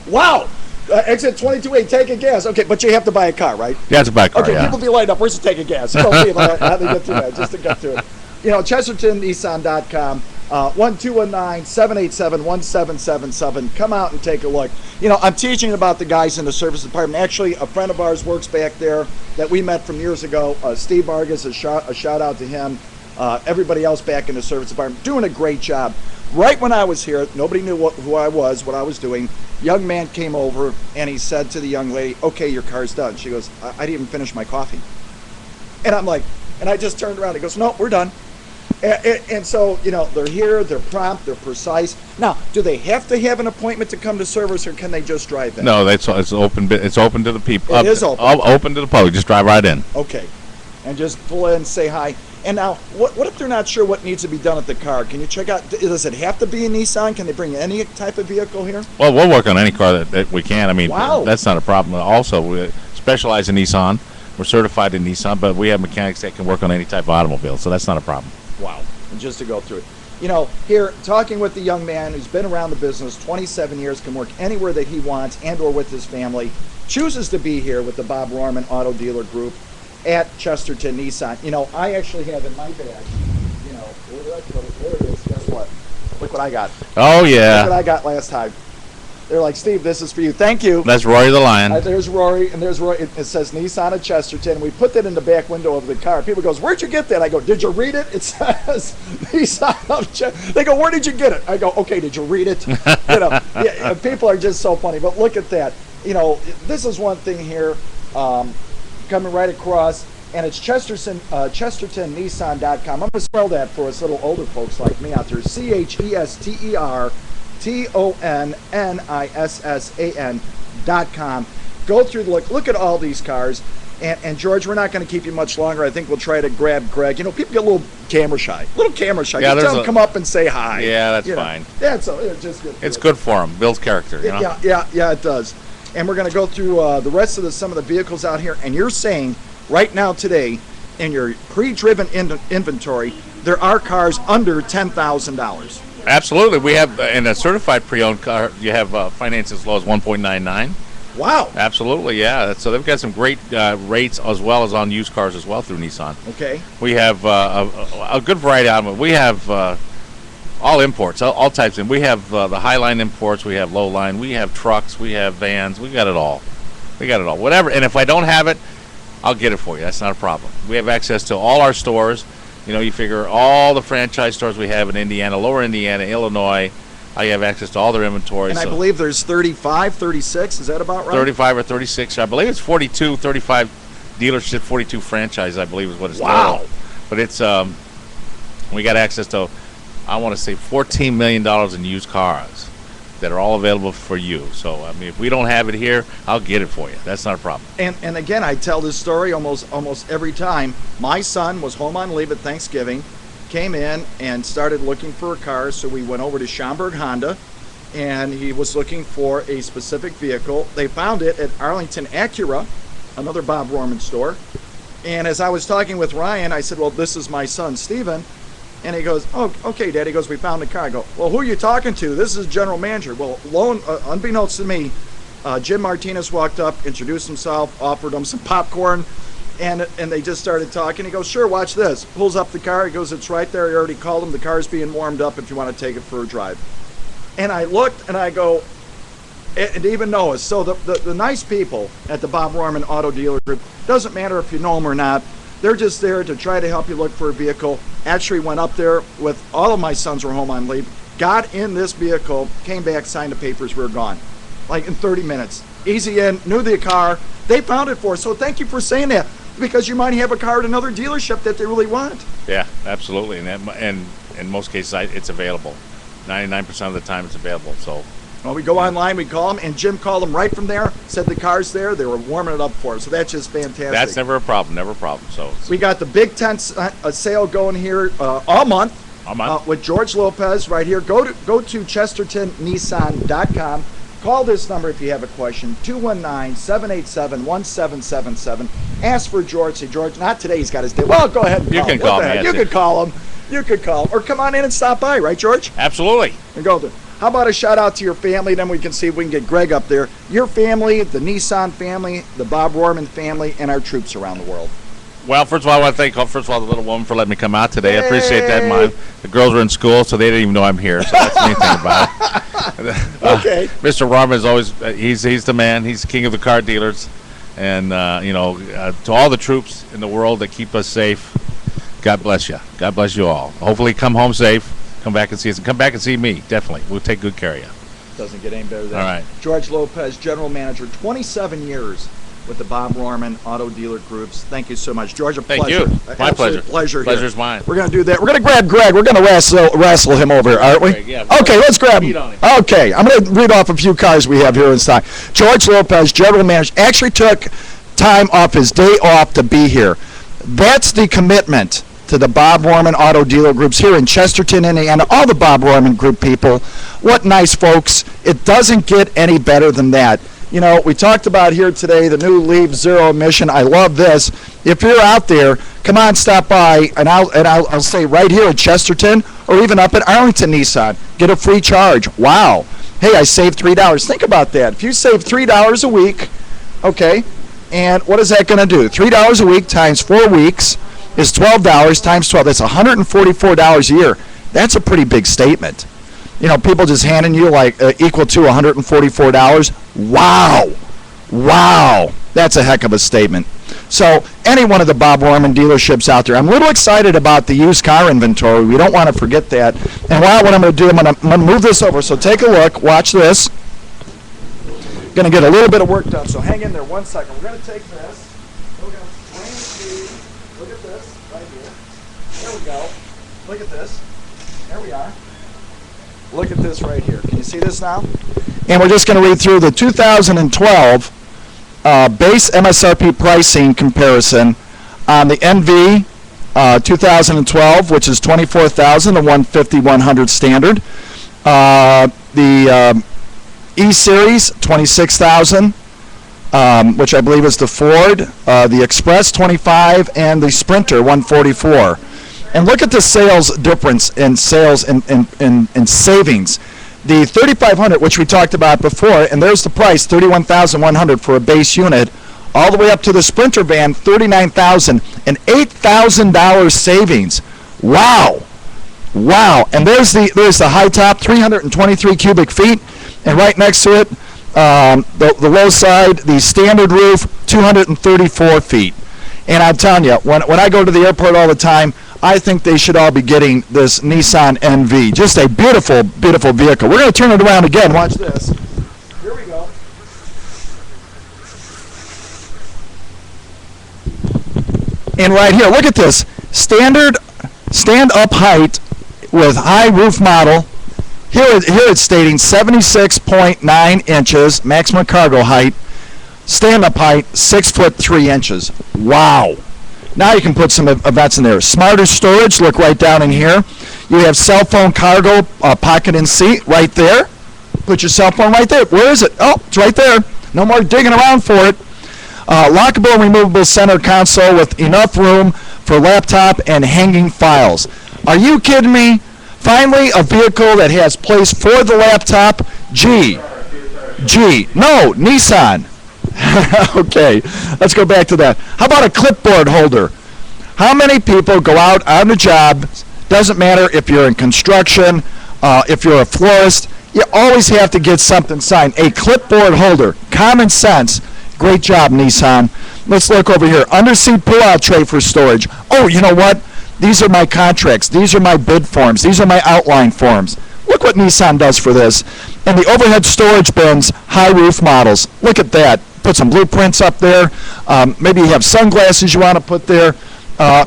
Wow. Exit 22A, tank of gas. Okay, but you have to buy a car, right? You have to buy a car, Okay, yeah. people be lined up. Where's the tank of gas? How to get through that, just to get through it. ChestertonNissan.com, 1219-787-1777. Come out and take a look. I'm teaching about the guys in the service department. Actually, a friend of ours works back there that we met from years ago. Steve Vargas, a shout out to him. Everybody else back in the service department doing a great job. Right when I was here, nobody knew who I was, what I was doing. Young man came over and he said to the young lady, okay, your car's done. She goes, I didn't even finish my coffee. And I'm like, and I just turned around. He goes, no, we're done. And so, they're here, they're prompt, they're precise. Now, do they have to have an appointment to come to service, or can they just drive in? No, it's open. It's open to the people. It is open. Open to the public. Just drive right in. Okay. And just pull in, say hi. And now, what if they're not sure what needs to be done at the car? Can you check out, does it have to be a Nissan? Can they bring any type of vehicle here? Well, we'll work on any car that we can. I mean, wow. That's not a problem. Also, we specialize in Nissan. We're certified in Nissan, but we have mechanics that can work on any type of automobile, so that's not a problem. Wow. And just to go through it. here, talking with the young man who's been around the business 27 years, can work anywhere that he wants and or with his family, chooses to be here with the Bob Rohrman Auto Dealer Group at Chesterton Nissan. I actually have in my bag, there it is. Guess what? Look what I got. Oh, yeah. Look what I got last time. They're like, Steve, this is for you. Thank you. That's Rory the Lion. There's Rory, and there's Roy. It says Nissan of Chesterton. We put that in the back window of the car. People goes, where'd you get that? I go, did you read it? It says Nissan of Chesterton. They go, where did you get it? I go, okay, did you read it? People are just so funny. But look at that. This is one thing here coming right across, and it's ChestertonNissan.com. I'm going to spell that for us little older folks like me out there. ChestertonNissan.com. Go through the look at all these cars. And George, we're not going to keep you much longer. I think we'll try to grab Greg. People get a little camera shy. Yeah, just tell them come up and say hi. Yeah, that's fine. Yeah, it's just good. It's good for him. Builds character. Yeah, it does. And we're going to go through the rest of some of the vehicles out here. And you're saying right now today in your pre-driven inventory, there are cars under $10,000. Absolutely. We have, in a certified pre-owned car, you have finance as low as 1.99. Wow. Absolutely, yeah. So they've got some great rates as well as on used cars as well through Nissan. Okay. We have a good variety of them. We have all imports, all types. And we have the Highline imports. We have Lowline. We have trucks. We have vans. We got it all. Whatever. And if I don't have it, I'll get it for you. That's not a problem. We have access to all our stores. You figure all the franchise stores we have in Indiana, Lower Indiana, Illinois. I have access to all their inventory. And I believe there's 35, 36. Is that about right? 35 or 36. I believe it's 42, 35 dealership, 42 franchise, I believe is what it's wow. total. But it's we got access to, I want to say, $14 million in used cars that are all available for you. So, if we don't have it here, I'll get it for you. That's not a problem. And again, I tell this story almost every time. My son was home on leave at Thanksgiving, came in and started looking for a car, so we went over to Schaumburg Honda, and he was looking for a specific vehicle. They found it at Arlington Acura, another Bob Rohrman store. And as I was talking with Ryan, I said, well, this is my son, Steven. And he goes, oh, okay, Dad. He goes, we found the car. I go, well, who are you talking to? This is general manager. Well, unbeknownst to me, Jim Martinez walked up, introduced himself, offered him some popcorn, and they just started talking. He goes, sure, watch this. Pulls up the car. He goes, it's right there. He already called him. The car's being warmed up if you want to take it for a drive. And I looked, and I go, and even Noah. So the nice people at the Bob Rohrman Auto Dealer Group, doesn't matter if you know them or not, they're just there to try to help you look for a vehicle. Actually went up there with all of my sons were home on leave, got in this vehicle, came back, signed the papers, we were gone. Like in 30 minutes. Easy in, knew the car. They found it for us. So thank you for saying that, because you might have a car at another dealership that they really want. Yeah, absolutely. And in most cases, it's available. 99% of the time it's available. So. Well, we go online, we call them, and Jim called them right from there, said the car's there, they were warming it up for us. So that's just fantastic. That's never a problem. So we got the Big Tent sale going here all month. With George Lopez right here. Go to ChestertonNissan.com. Call this number if you have a question, 219-787-1777. Ask for George. Say, George, not today, he's got his day. Well, go ahead and call him. You can call me. You could call him. You could call him. Or come on in and stop by, right, George? Absolutely. And go there. How about a shout out to your family? Then we can see if we can get Greg up there. Your family, the Nissan family, the Bob Rohrman family, and our troops around the world. Well, first of all, I want to thank the little woman for letting me come out today. I appreciate that. The girls were in school, so they didn't even know I'm here. So that's the main thing about it. Okay. Mr. Rohrman is always he's the man. He's the king of the car dealers, and to all the troops in the world that keep us safe, God bless you. God bless you all. Hopefully, come home safe. Come back and see us, and come back and see me. Definitely, we'll take good care of you. Doesn't get any better than that. All right. George Lopez, general manager, 27 years with the Bob Rohrman Auto Dealer Groups. Thank you so much, George. Thank Pleasure. you. My pleasure. Pleasure's mine. We're going to do that. We're going to grab Greg. We're going to wrestle him over here, aren't we? Greg, yeah. Okay, let's grab him. Okay, I'm going to read off a few cars we have here in stock. George Lopez, general manager, actually took time off his day off to be here. That's the commitment to the Bob Rohrman Auto Dealer Groups here in Chesterton, Indiana. All the Bob Rohrman Group people. What nice folks. It doesn't get any better than that. You know, we talked about here today the new Leaf Zero Emission. I love this. If you're out there, come on, stop by, and I'll say right here at Chesterton or even up at Arlington Nissan, get a free charge. Wow. Hey, I saved $3. Think about that. If you save $3 a week, okay, and what is that going to do? $3 a week times 4 weeks is $12 times 12. That's $144 a year. That's a pretty big statement. You know, people just handing you like equal to $144. Wow. Wow. That's a heck of a statement. So any one of the Bob Worman dealerships out there, I'm a little excited about the used car inventory. We don't want to forget that. And what I'm going to do, I'm going to move this over. So take a look. Watch this. Going to get a little bit of work done. So hang in there 1 second. We're going to take this. We're going to bring it. Look at this right here. There we go. Look at this. There we are. Look at this right here. Can you see this now? And we're just going to read through the 2012 base MSRP pricing comparison on the NV 2012, which is $24,000, the 150-100 standard. The E-Series, $26,000, which I believe is the Ford. The Express, $25,000, and the Sprinter, $144,000. And look at the sales difference in sales and savings. The 3500, which we talked about before, and there's the price, $31,100 for a base unit, all the way up to the Sprinter van, $39,000, and $8,000 savings. Wow. Wow. And there's the high top, 323 cubic feet, and right next to it, the low side, the standard roof, 234 feet. And I'm telling you, when I go to the airport all the time, I think they should all be getting this Nissan NV. Just a beautiful, beautiful vehicle. We're going to turn it around again. Watch this. Here we go. And right here, look at this. Standard stand-up height with high roof model. Here it's stating 76.9 inches, maximum cargo height. Stand-up height, 6'3". Wow. Now you can put some events in there. Smarter storage, look right down in here. You have cell phone cargo, pocket and seat right there. Put your cell phone right there. Where is it? Oh, it's right there. No more digging around for it. Lockable and removable center console with enough room for laptop and hanging files. Are you kidding me? Finally, a vehicle that has place for the laptop. No, Nissan. Okay, let's go back to that. How about a clipboard holder? How many people go out on the job, doesn't matter if you're in construction, if you're a florist, you always have to get something signed. A clipboard holder, common sense. Great job, Nissan. Let's look over here. Under-seat pull-out tray for storage. Oh, you know what? These are my contracts. These are my bid forms. These are my outline forms. Look what Nissan does for this. And the overhead storage bins, high roof models. Look at that. Put some blueprints up there. Maybe you have sunglasses you want to put there.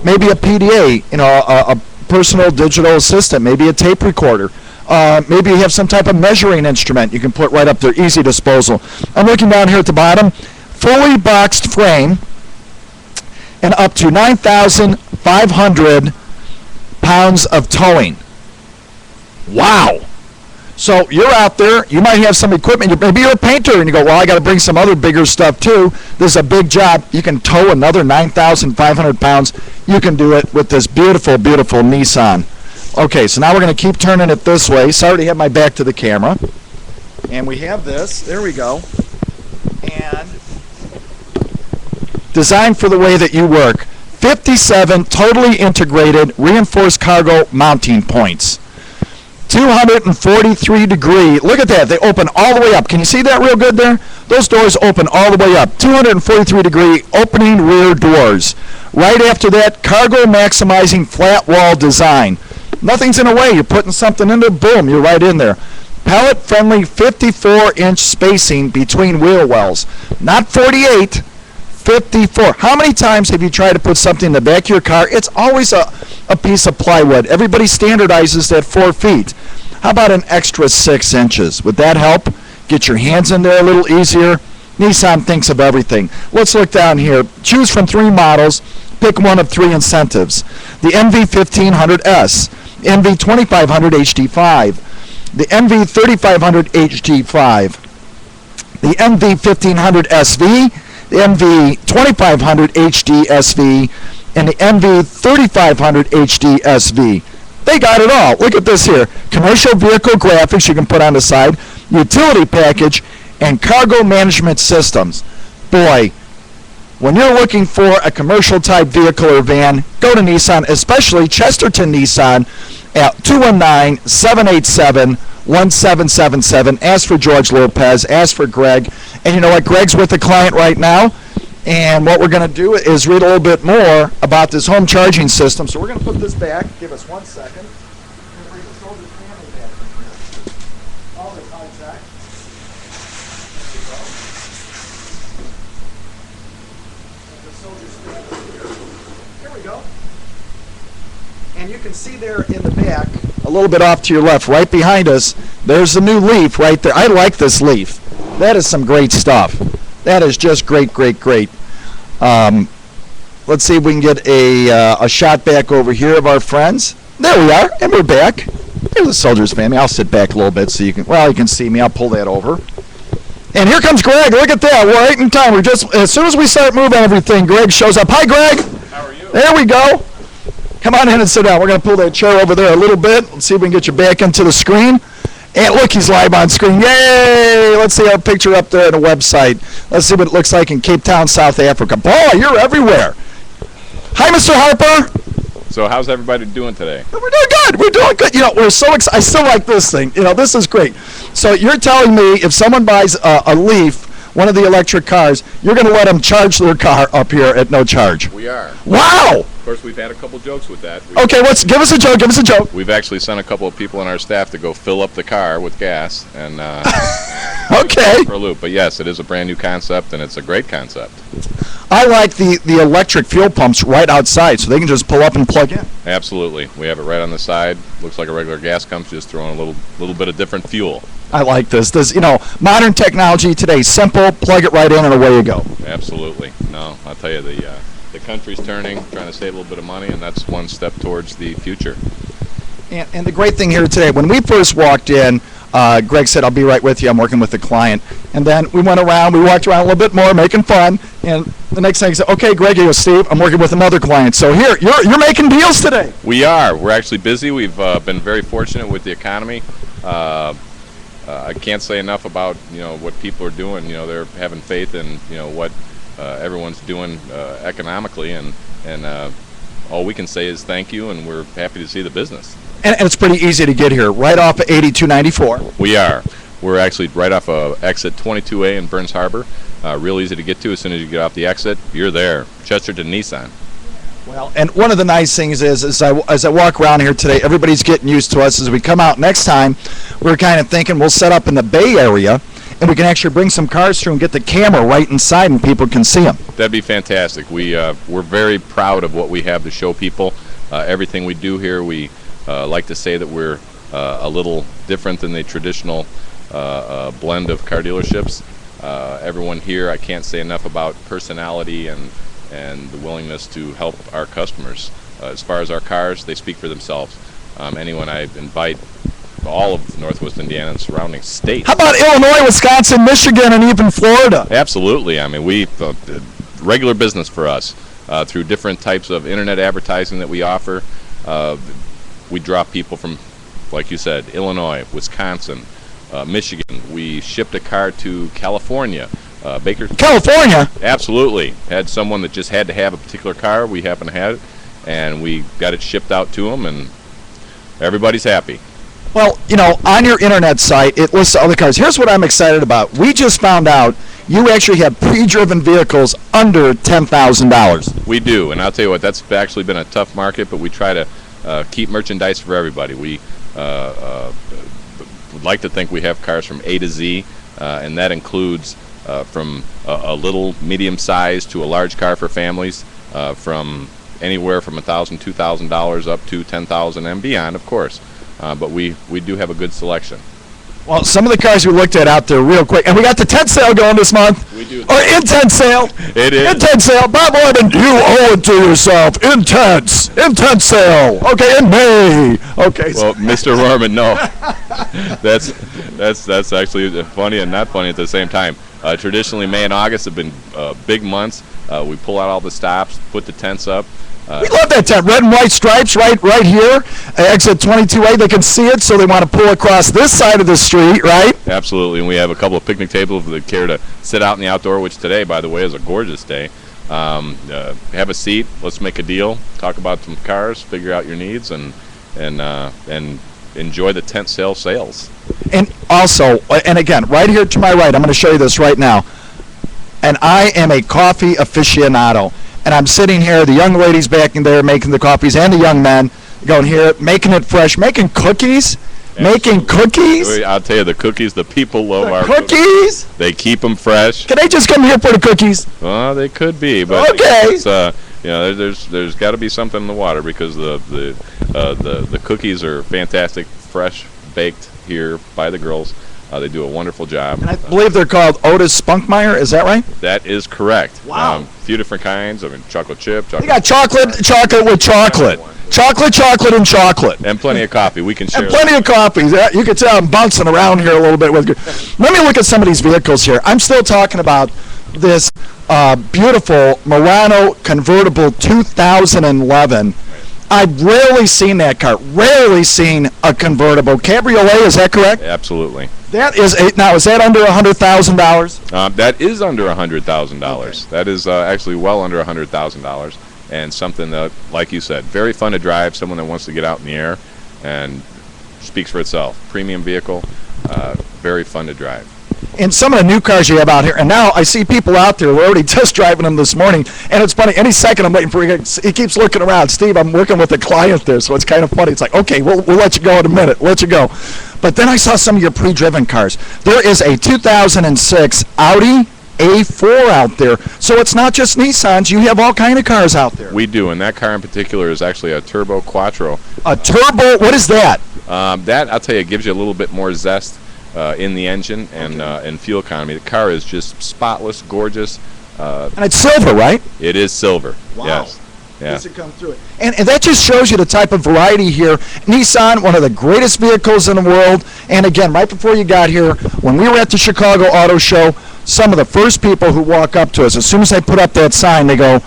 Maybe a PDA, you know, a personal digital assistant. Maybe a tape recorder. Maybe you have some type of measuring instrument you can put right up there. Easy disposal. I'm looking down here at the bottom. Fully boxed frame and up to 9,500 pounds of towing. Wow. So you're out there, you might have some equipment, maybe you're a painter and you go, well, I got to bring some other bigger stuff too. This is a big job. You can tow another 9,500 pounds. You can do it with this beautiful, beautiful Nissan. Okay, so now we're going to keep turning it this way. So I already have my back to the camera. And we have this. There we go. And designed for the way that you work. 57 totally integrated reinforced cargo mounting points. 243 degree, look at that, they open all the way up. Can you see that real good there? Those doors open all the way up. 243 degree opening rear doors. Right after that, cargo maximizing flat wall design. Nothing's in the way. You're putting something in there, boom, you're right in there. Pallet friendly 54-inch spacing between wheel wells. Not 48, 54. How many times have you tried to put something in the back of your car? It's always a piece of plywood. Everybody standardizes at 4 feet. How about an extra 6 inches? Would that help? Get your hands in there a little easier. Nissan thinks of everything. Let's look down here. Choose from 3 models. Pick one of 3 incentives. The MV1500S, MV2500 HD5, the MV3500 HD5, the MV 1500 SV, the MV 2500 HD SV, and the MV 3500 HD SV. They got it all. Look at this here. Commercial vehicle graphics you can put on the side, utility package, and cargo management systems. Boy, when you're looking for a commercial type vehicle or van, go to Nissan, especially Chesterton Nissan at 219-787-1777. Ask for George Lopez. Ask for Greg. And you know what? Greg's with a client right now. And what we're going to do is read a little bit more about this home charging system. So we're going to put this back. Give us 1 second. We're going to bring this over to the family back in here. All this high tech. There we go. Here we go. And you can see there in the back, a little bit off to your left, right behind us, there's the new Leaf right there. I like this Leaf. That is some great stuff. That is just great, great, great. Let's see if we can get a shot back over here of our friends. There we are, and we're back. Here's the Soldiers family. I'll sit back a little bit so you can see me. I'll pull that over. And here comes Greg. Look at that. We're right in time. We're just, as soon as we start moving everything, Greg shows up. Hi, Greg. How are you? There we go. Come on in and sit down. We're going to pull that chair over there a little bit. Let's see if we can get you back into the screen. And look, he's live on screen. Yay! Let's see our picture up there on the website. Let's see what it looks like in Cape Town, South Africa. Boy, you're everywhere. Hi, Mr. Harper. So how's everybody doing today? We're doing good. We're doing good. You know, we're so excited. I still like this thing. You know, this is great. So you're telling me if someone buys a Leaf, one of the electric cars, you're going to let them charge their car up here at no charge? We are. Wow! Of course, we've had a couple jokes with that. Okay, give us a joke. Give us a joke. We've actually sent a couple of people on our staff to go fill up the car with gas and Okay. for a loop. But yes, it is a brand new concept, and it's a great concept. I like the electric fuel pumps right outside, so they can just pull up and plug in. Absolutely. We have it right on the side. Looks like a regular gas pump, just throwing a little bit of different fuel. I like this. This, modern technology today, simple, plug it right in and away you go. Absolutely. No, I'll tell you, the country's turning, trying to save a little bit of money, and that's one step towards the future. And the great thing here today, when we first walked in, Greg said, I'll be right with you. I'm working with the client. And then we went around. We walked around a little bit more, making fun. And the next thing he said, okay, Greg, he goes, Steve, I'm working with another client. So here, you're making deals today. We are. We're actually busy. We've been very fortunate with the economy. I can't say enough about what people are doing. They're having faith in what everyone's doing economically, and all we can say is thank you, and we're happy to see the business. And it's pretty easy to get here, right off of 8294. We are. We're actually right off of exit 22A in Burns Harbor. Real easy to get to. As soon as you get off the exit, you're there. Chesterton Nissan. Well, and one of the nice things is, as I walk around here today, everybody's getting used to us. As we come out next time, we're kind of thinking we'll set up in the Bay Area, and we can actually bring some cars through and get the camera right inside, and people can see them. That'd be fantastic. We're very proud of what we have to show people. Everything we do here, we like to say that we're a little different than the traditional blend of car dealerships. Everyone here, I can't say enough about personality and the willingness to help our customers. As far as our cars, they speak for themselves. Anyone I invite, all of Northwest Indiana and surrounding states. How about Illinois, Wisconsin, Michigan, and even Florida? Absolutely. I mean, we regular business for us through different types of internet advertising that we offer. We draw people from, like you said, Illinois, Wisconsin, Michigan. We shipped a car to California. California? Absolutely. Had someone that just had to have a particular car. We happen to have it, and we got it shipped out to them, and everybody's happy. Well, on your internet site, it lists other cars. Here's what I'm excited about. We just found out you actually have pre-driven vehicles under $10,000. We do, and I'll tell you what, that's actually been a tough market, but we try to keep merchandise for everybody. We would like to think we have cars from A to Z, and that includes from a little medium size to a large car for families, from anywhere from $1,000, $2,000 up to $10,000 and beyond, of course. But we do have a good selection. Well, some of the cars we looked at out there real quick, and we got the tent sale going this month. We do. Or intense sale. It is. Intense sale. Bob Orban, you owe it to yourself. Intense sale. Okay, in May. Okay. Well, Mr. Rorman, no. That's actually funny and not funny at the same time. Traditionally, May and August have been big months. We pull out all the stops, put the tents up. We love that tent. Red and white stripes right here. Exit 22A. They can see it, so they want to pull across this side of the street, right? Absolutely. And we have a couple of picnic tables if they care to sit out in the outdoor, which today, by the way, is a gorgeous day. Have a seat. Let's make a deal. Talk about some cars. Figure out your needs, and enjoy the tent sales. And also, and again, right here to my right, I'm going to show you this right now. And I am a coffee aficionado. And I'm sitting here, the young ladies back in there making the coffees, and the young men going here, making it fresh, making cookies. Absolutely. Making cookies. I'll tell you, the cookies, the people love The our cookies. They keep them fresh. Can they just come here for the cookies? Well, they could be, but Okay. it's, there's got to be something in the water, because the cookies are fantastic, fresh, baked here by the girls. They do a wonderful job. And I believe they're called Otis Spunkmeyer. Is that right? That is correct. Wow. A few different kinds. I mean, chocolate chip. They got chocolate with chocolate. Chocolate, and chocolate. And plenty of coffee. We can share. And plenty of coffees. You can tell I'm bouncing around here a little bit. Let me look at some of these vehicles here. I'm still talking about this beautiful Murano convertible 2011. I've rarely seen that car. Rarely seen a convertible cabriolet. Is that correct? Absolutely. That is now. Is that under $100,000? That is under $100,000. Okay. That is actually well under $100,000, and something that, like you said, very fun to drive. Someone that wants to get out in the air, and speaks for itself. Premium vehicle, very fun to drive. And some of the new cars you have out here, and now I see people out there. We're already test driving them this morning, and it's funny. Any second I'm waiting for him. He keeps looking around. Steve, I'm working with a client there, so it's kind of funny. It's like, okay, we'll let you go in a minute. Let you go. But then I saw some of your pre-driven cars. There is a 2006 Audi A4 out there. So it's not just Nissans. You have all kind of cars out there. We do, and that car in particular is actually a Turbo Quattro. A turbo? What is that? That, I'll tell you, gives you a little bit more zest in the engine and fuel economy. The car is just spotless, gorgeous. And it's silver, right? It is silver. Wow. Yes. Yeah. Does it come through it? And that just shows you the type of variety here. Nissan, one of the greatest vehicles in the world. And again, right before you got here, when we were at the Chicago Auto Show, some of the first people who walk up to us, as soon as they put up that sign, they go,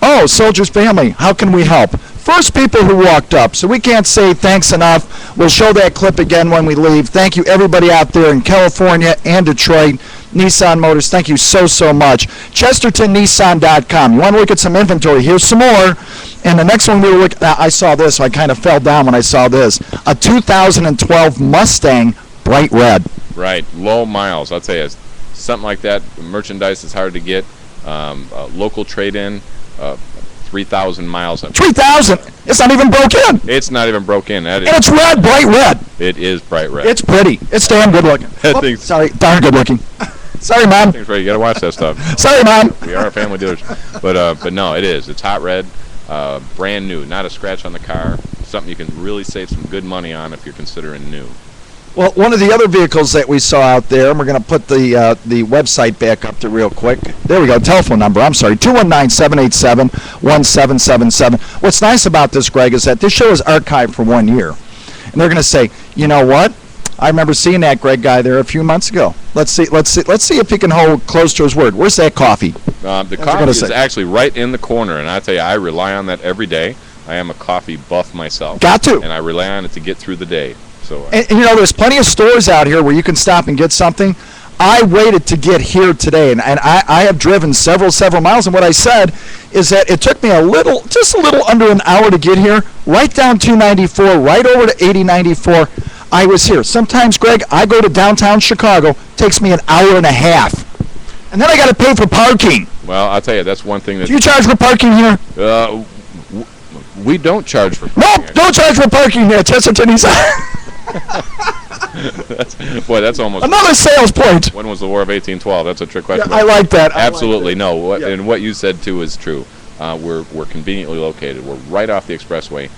"Oh, Soldier's Family, how can we help?" First people who walked up. So we can't say thanks enough. We'll show that clip again when we leave. Thank you, everybody out there in California and Detroit. Nissan Motors, thank you so, so much. ChestertonNissan.com. You want to look at some inventory? Here's some more. And the next one we were looking at, I saw this, so I kind of fell down when I saw this. A 2012 Mustang, bright red. Right, low miles. I'll tell you, something like that, merchandise is hard to get. Local trade-in, 3,000 miles. 3,000? It's not even broke in. It's not even broke in. That is, and it's red, bright red. It is bright red. It's pretty. It's damn good looking. Sorry, darn good looking. Sorry, Mom. Right, you got to watch that stuff. Sorry, Mom. We are a family dealers. But no, it is. It's hot red, brand new, not a scratch on the car. Something you can really save some good money on if you're considering new. Well, one of the other vehicles that we saw out there, and we're going to put the website back up to real quick. There we go. Telephone number. I'm sorry. 219-787-1777. What's nice about this, Greg, is that this show is archived for 1 year. And they're going to say, you know what? I remember seeing that Greg guy there a few months ago. Let's see if he can hold close to his word. Where's that coffee? The coffee is actually right in the corner, and I tell you, I rely on that every day. I am a coffee buff myself. Got to. And I rely on it to get through the day. So, and you know, there's plenty of stores out here where you can stop and get something. I waited to get here today, and I have driven several miles, and what I said is that it took me just a little under an hour to get here, right down 294, right over to 8094. I was here. Sometimes, Greg, I go to downtown Chicago, takes me an hour and a half, and then I got to pay for parking. Well, I'll tell you, that's one thing that... Do you charge for parking here? We don't charge for parking. Nope, don't charge for parking here, Chesterton Nissan. That's almost another sales point. When was the War of 1812? That's a trick question. Yeah, I like that. Absolutely no. Yeah. And what you said too is true. We're conveniently located. We're right off the expressway.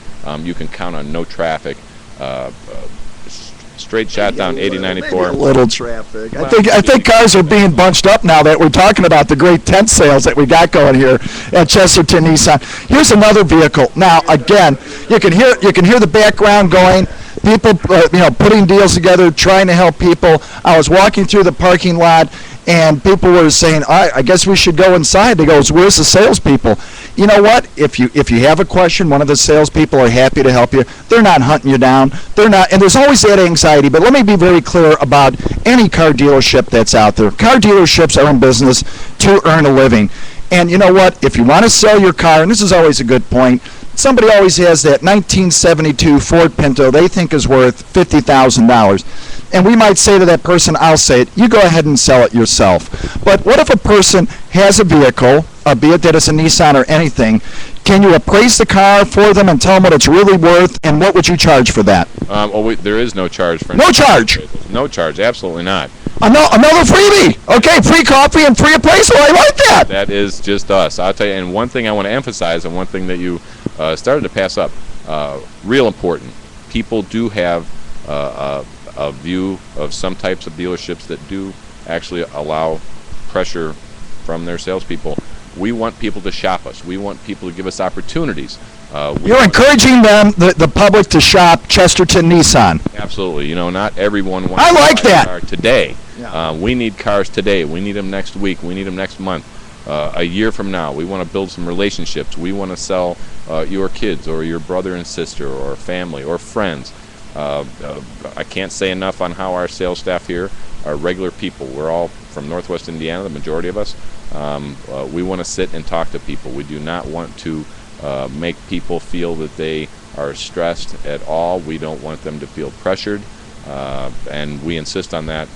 You can count on no traffic. Straight shot down 8094. Little traffic. I think cars are being bunched up now that we're talking about the great tent sales that we got going here at Chesterton Nissan. Here's another vehicle. Now again, you can hear the background going. People, putting deals together, trying to help people. I was walking through the parking lot, and people were saying, I guess we should go inside. They go, where's the salespeople? You know what? If you have a question, one of the salespeople are happy to help you. They're not hunting you down. They're not, and there's always that anxiety. But let me be very clear about any car dealership that's out there. Car dealerships are in business to earn a living. And you know what? If you want to sell your car, and this is always a good point, somebody always has that 1972 Ford Pinto they think is worth $50,000. And we might say to that person, I'll say it, you go ahead and sell it yourself. But what if a person has a vehicle, be it that it's a Nissan or anything, can you appraise the car for them and tell them what it's really worth, and what would you charge for that? There is no charge for No charge? No charge, absolutely not. Another freebie. Okay, free coffee and free appraisal. I like that. That is just us. I'll tell you, and one thing I want to emphasize, and one thing that you started to pass up, real important. People do have a view of some types of dealerships that do actually allow pressure from their salespeople. We want people to shop us. We want people to give us opportunities. You're encouraging them, the public, to shop Chesterton Nissan. Absolutely. You know, not everyone wants I like to buy a that. car today. Yeah. We need cars today. We need them next week. We need them next month. A year from now. We want to build some relationships. We want to sell your kids or your brother and sister or family or friends. I can't say enough on how our sales staff here are regular people. We're all from Northwest Indiana, the majority of us. We want to sit and talk to people. We do not want to make people feel that they are stressed at all. We don't want them to feel pressured, and we insist on that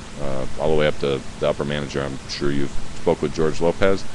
all the way up to the upper manager. I'm sure you've spoke with George Lopez.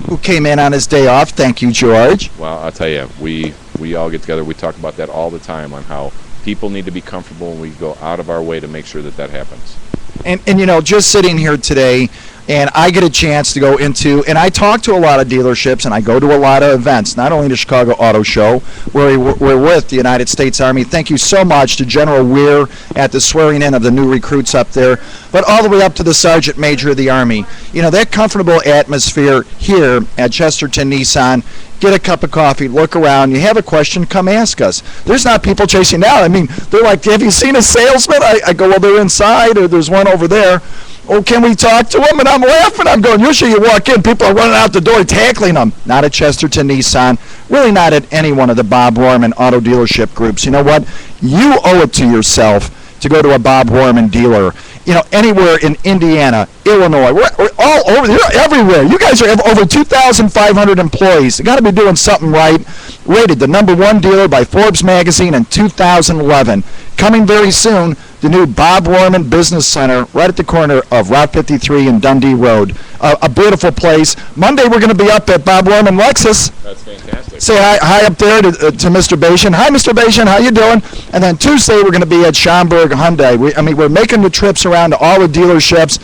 Who came in on his day off. Thank you, George. Well, I'll tell you, we all get together. We talk about that all the time on how people need to be comfortable, and we go out of our way to make sure that that happens. And you know, just sitting here today, and I get a chance to go into, and I talk to a lot of dealerships, and I go to a lot of events, not only the Chicago Auto Show, where we're with the United States Army. Thank you so much to General Weir at the swearing in of the new recruits up there, but all the way up to the Sergeant Major of the Army. You know, that comfortable atmosphere here at Chesterton Nissan. Get a cup of coffee, look around. You have a question, come ask us. There's not people chasing down. I mean, they're like, have you seen a salesman? I go, well, they're inside, or there's one over there. Oh, can we talk to them? And I'm laughing. I'm going, usually you walk in, people are running out the door tackling them. Not at Chesterton Nissan. Really not at any one of the Bob Rorman auto dealership groups. You know what? You owe it to yourself to go to a Bob Rorman dealer. You know, anywhere in Indiana, Illinois, we're all over, you're everywhere. You guys are over 2,500 employees. You got to be doing something right. Rated the #1 dealer by Forbes magazine in 2011. Coming very soon, the new Bob Rorman Business Center right at the corner of Route 53 and Dundee Road. A beautiful place. Monday we're going to be up at Bob Rorman Lexus. That's fantastic. Say hi up there to Mr. Bashan. Hi, Mr. Bashan. How you doing? And then Tuesday we're going to be at Schaumburg Hyundai. We're making the trips around to all the dealerships.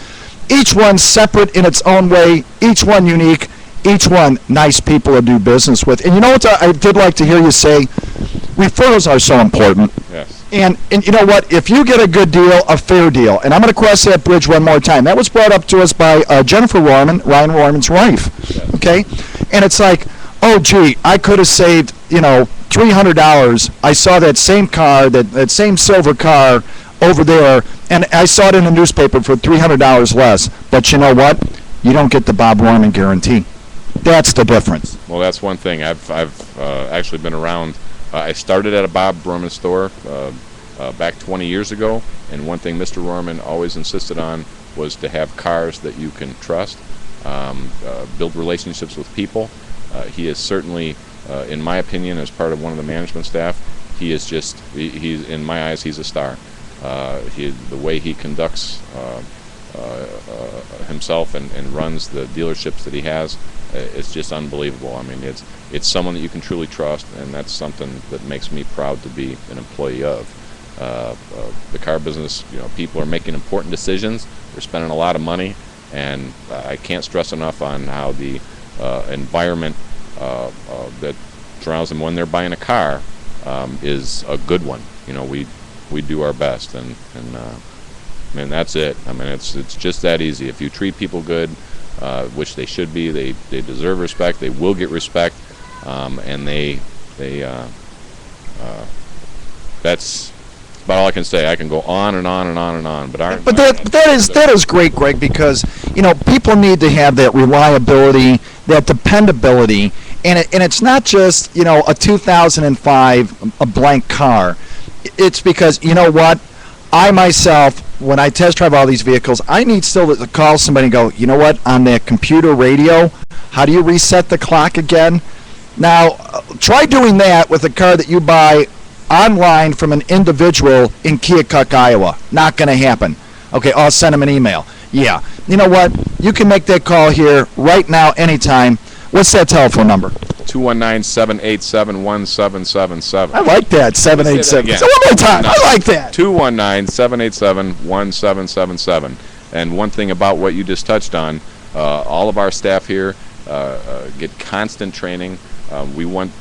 Each one separate in its own way. Each one unique. Each one nice people to do business with. And you know what I did like to hear you say? Referrals are so important. Yes. And you know what? If you get a good deal, a fair deal, and I'm going to cross that bridge one more time. That was brought up to us by Jennifer Rorman, Ryan Rorman's wife. Yes. Okay? And it's like, oh, gee, I could have saved, $300. I saw that same car, that same silver car over there, and I saw it in the newspaper for $300 less. But you know what? You don't get the Bob Rorman guarantee. That's the difference. Well, that's one thing. I've actually been around. I started at a Bob Rorman store back 20 years ago, and one thing Mr. Rorman always insisted on was to have cars that you can trust, build relationships with people. He is certainly, in my opinion, as part of one of the management staff, he is just, he's in my eyes, he's a star. The way he conducts himself and runs the dealerships that he has, it's just unbelievable. I mean, it's someone that you can truly trust, and that's something that makes me proud to be an employee of. The car business, people are making important decisions. They're spending a lot of money, and I can't stress enough on how the environment that surrounds them when they're buying a car is a good one. We do our best, and that's it. I mean, it's just that easy. If you treat people good, which they should be, they deserve respect. They will get respect, and about all I can say. I can go on and on and on and on, but that is great, Greg, because people need to have that reliability, that dependability, and it's not just a 2005 a blank car. It's because what, I myself, when I test drive all these vehicles, I need still to call somebody and go, you know what, on that computer radio, how do you reset the clock again? Now, try doing that with a car that you buy online from an individual in Keokuk, Iowa. Not going to happen. Okay, I'll send him an email. Yeah. You know what? You can make that call here right now, anytime. What's that telephone number? 219-787-1777. I like that, 787. So one more time. I like that. 219-787-1777. And one thing about what you just touched on, all of our staff here get constant training. We want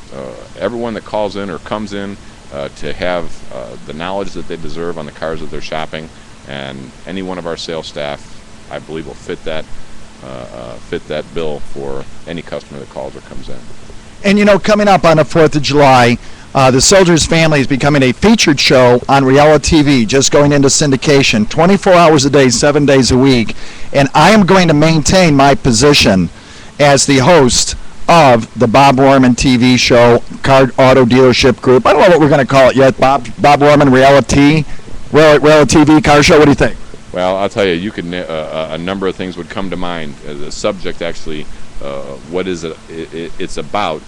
everyone that calls in or comes in to have the knowledge that they deserve on the cars that they're shopping, and any one of our sales staff, I believe, will fit that bill for any customer that calls or comes in. And coming up on the 4th of July, the Soldiers Family is becoming a featured show on reality TV, just going into syndication, 24 hours a day, 7 days a week. And I am going to maintain my position as the host of the Bob Worman TV show, Car Auto Dealership Group. I don't know what we're going to call it yet. Bob Worman Reality TV Car Show. What do you think? Well, I'll tell you, you could a number of things would come to mind. The subject, actually, what is it? It's about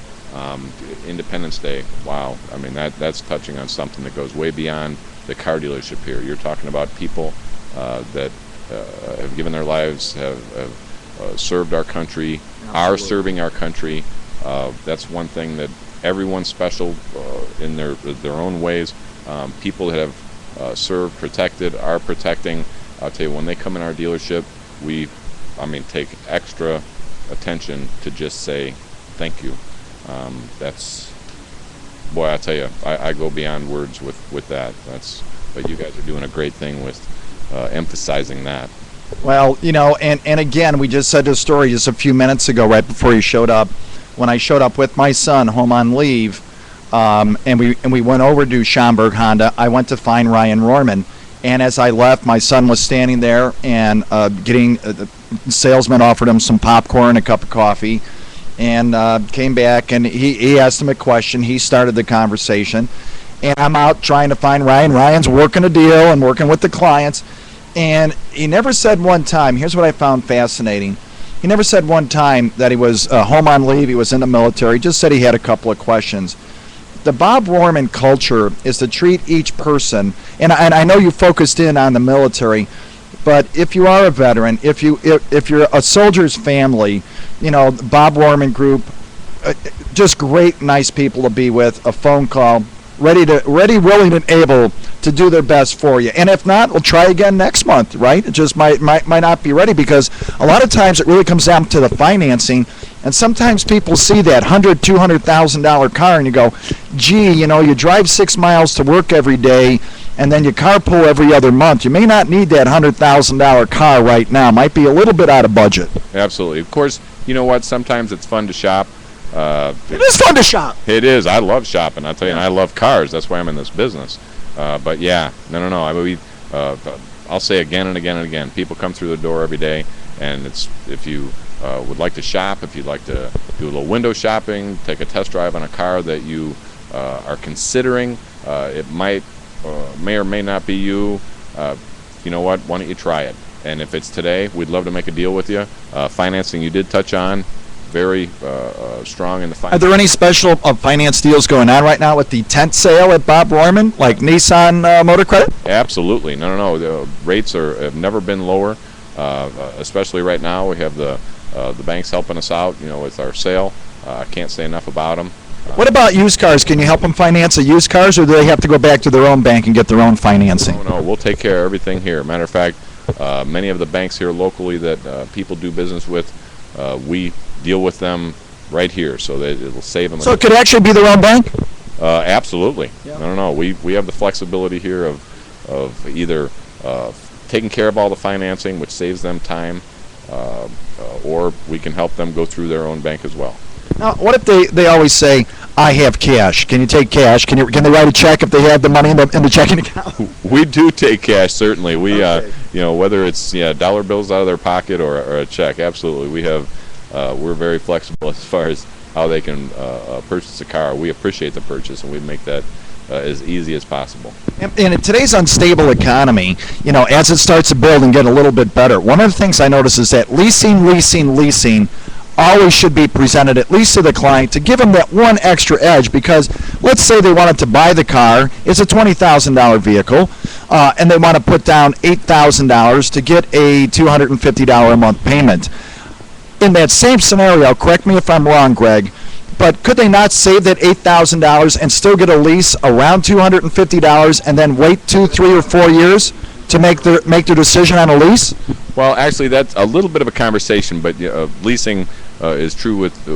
Independence Day. Wow, I mean that's touching on something that goes way beyond the car dealership here. You're talking about people that have given their lives, have served our country, are serving our country. That's one thing that everyone's special in their own ways. People that have served, protected, are protecting. I'll tell you, when they come in our dealership, we take extra attention to just say thank you. That's, boy, I tell you, I go beyond words with that. But you guys are doing a great thing with emphasizing that. Well, and again, we just said this story just a few minutes ago, right before you showed up. When I showed up with my son home on leave, and we went over to Schaumburg Honda, I went to find Ryan Rohrman. And as I left, my son was standing there, and the salesman offered him some popcorn, a cup of coffee, and came back, and he asked him a question. He started the conversation, and I'm out trying to find Ryan. Ryan's working a deal and working with the clients, and he never said one time, here's what I found fascinating. He never said one time that he was home on leave, he was in the military, just said he had a couple of questions. The Bob Worman culture is to treat each person, and I know you focused in on the military, but if you are a veteran, if you're a soldier's family, Bob Worman Group, just great, nice people to be with. A phone call, ready, willing, and able to do their best for you. And if not, we'll try again next month, right? It just might not be ready, because a lot of times it really comes down to the financing. And sometimes people see that $200,000 car and you go, gee, you drive 6 miles to work every day and then you carpool every other month. You may not need that $100,000 car right now. Might be a little bit out of budget. Absolutely. Of course, you know what? Sometimes it's fun to shop. It is fun to shop. It is. I love shopping. I'll tell you, and I love cars. That's why I'm in this business. But yeah, no. I'll say again and again and again, people come through the door every day, and if you would like to shop, if you'd like to do a little window shopping, take a test drive on a car that you are considering, it may or may not be you, you know what, why don't you try it? And if it's today, we'd love to make a deal with you. Financing, you did touch on, very strong in the finance. Are there any special finance deals going on right now with the tent sale at Bob Worman, like Nissan Motor Credit? Absolutely. No. The rates have never been lower, especially right now. We have the banks helping us out, with our sale. I can't say enough about them. What about used cars? Can you help them finance the used cars, or do they have to go back to their own bank and get their own financing? No, we'll take care of everything here. Matter of fact, many of the banks here locally that people do business with, we deal with them right here, so that it'll save them. So it could actually be their own bank? Absolutely. Yeah. No. We have the flexibility here of either taking care of all the financing, which saves them time, or we can help them go through their own bank as well. Now, what if they always say, I have cash. Can you take cash? Can they write a check if they have the money in the checking account? We do take cash, certainly. We, Okay. whether it's dollar bills out of their pocket or a check, absolutely. We're very flexible as far as how they can purchase a car. We appreciate the purchase, and we make that as easy as possible. And in today's unstable economy, as it starts to build and get a little bit better, one of the things I notice is that leasing always should be presented at least to the client to give them that one extra edge, because let's say they wanted to buy the car, it's a $20,000 vehicle, and they want to put down $8,000 to get a $250 a month payment. In that same scenario, correct me if I'm wrong, Greg, but could they not save that $8,000 and still get a lease around $250 and then wait 2, 3, or 4 years to make their decision on a lease? Well, actually, that's a little bit of a conversation, but leasing is true with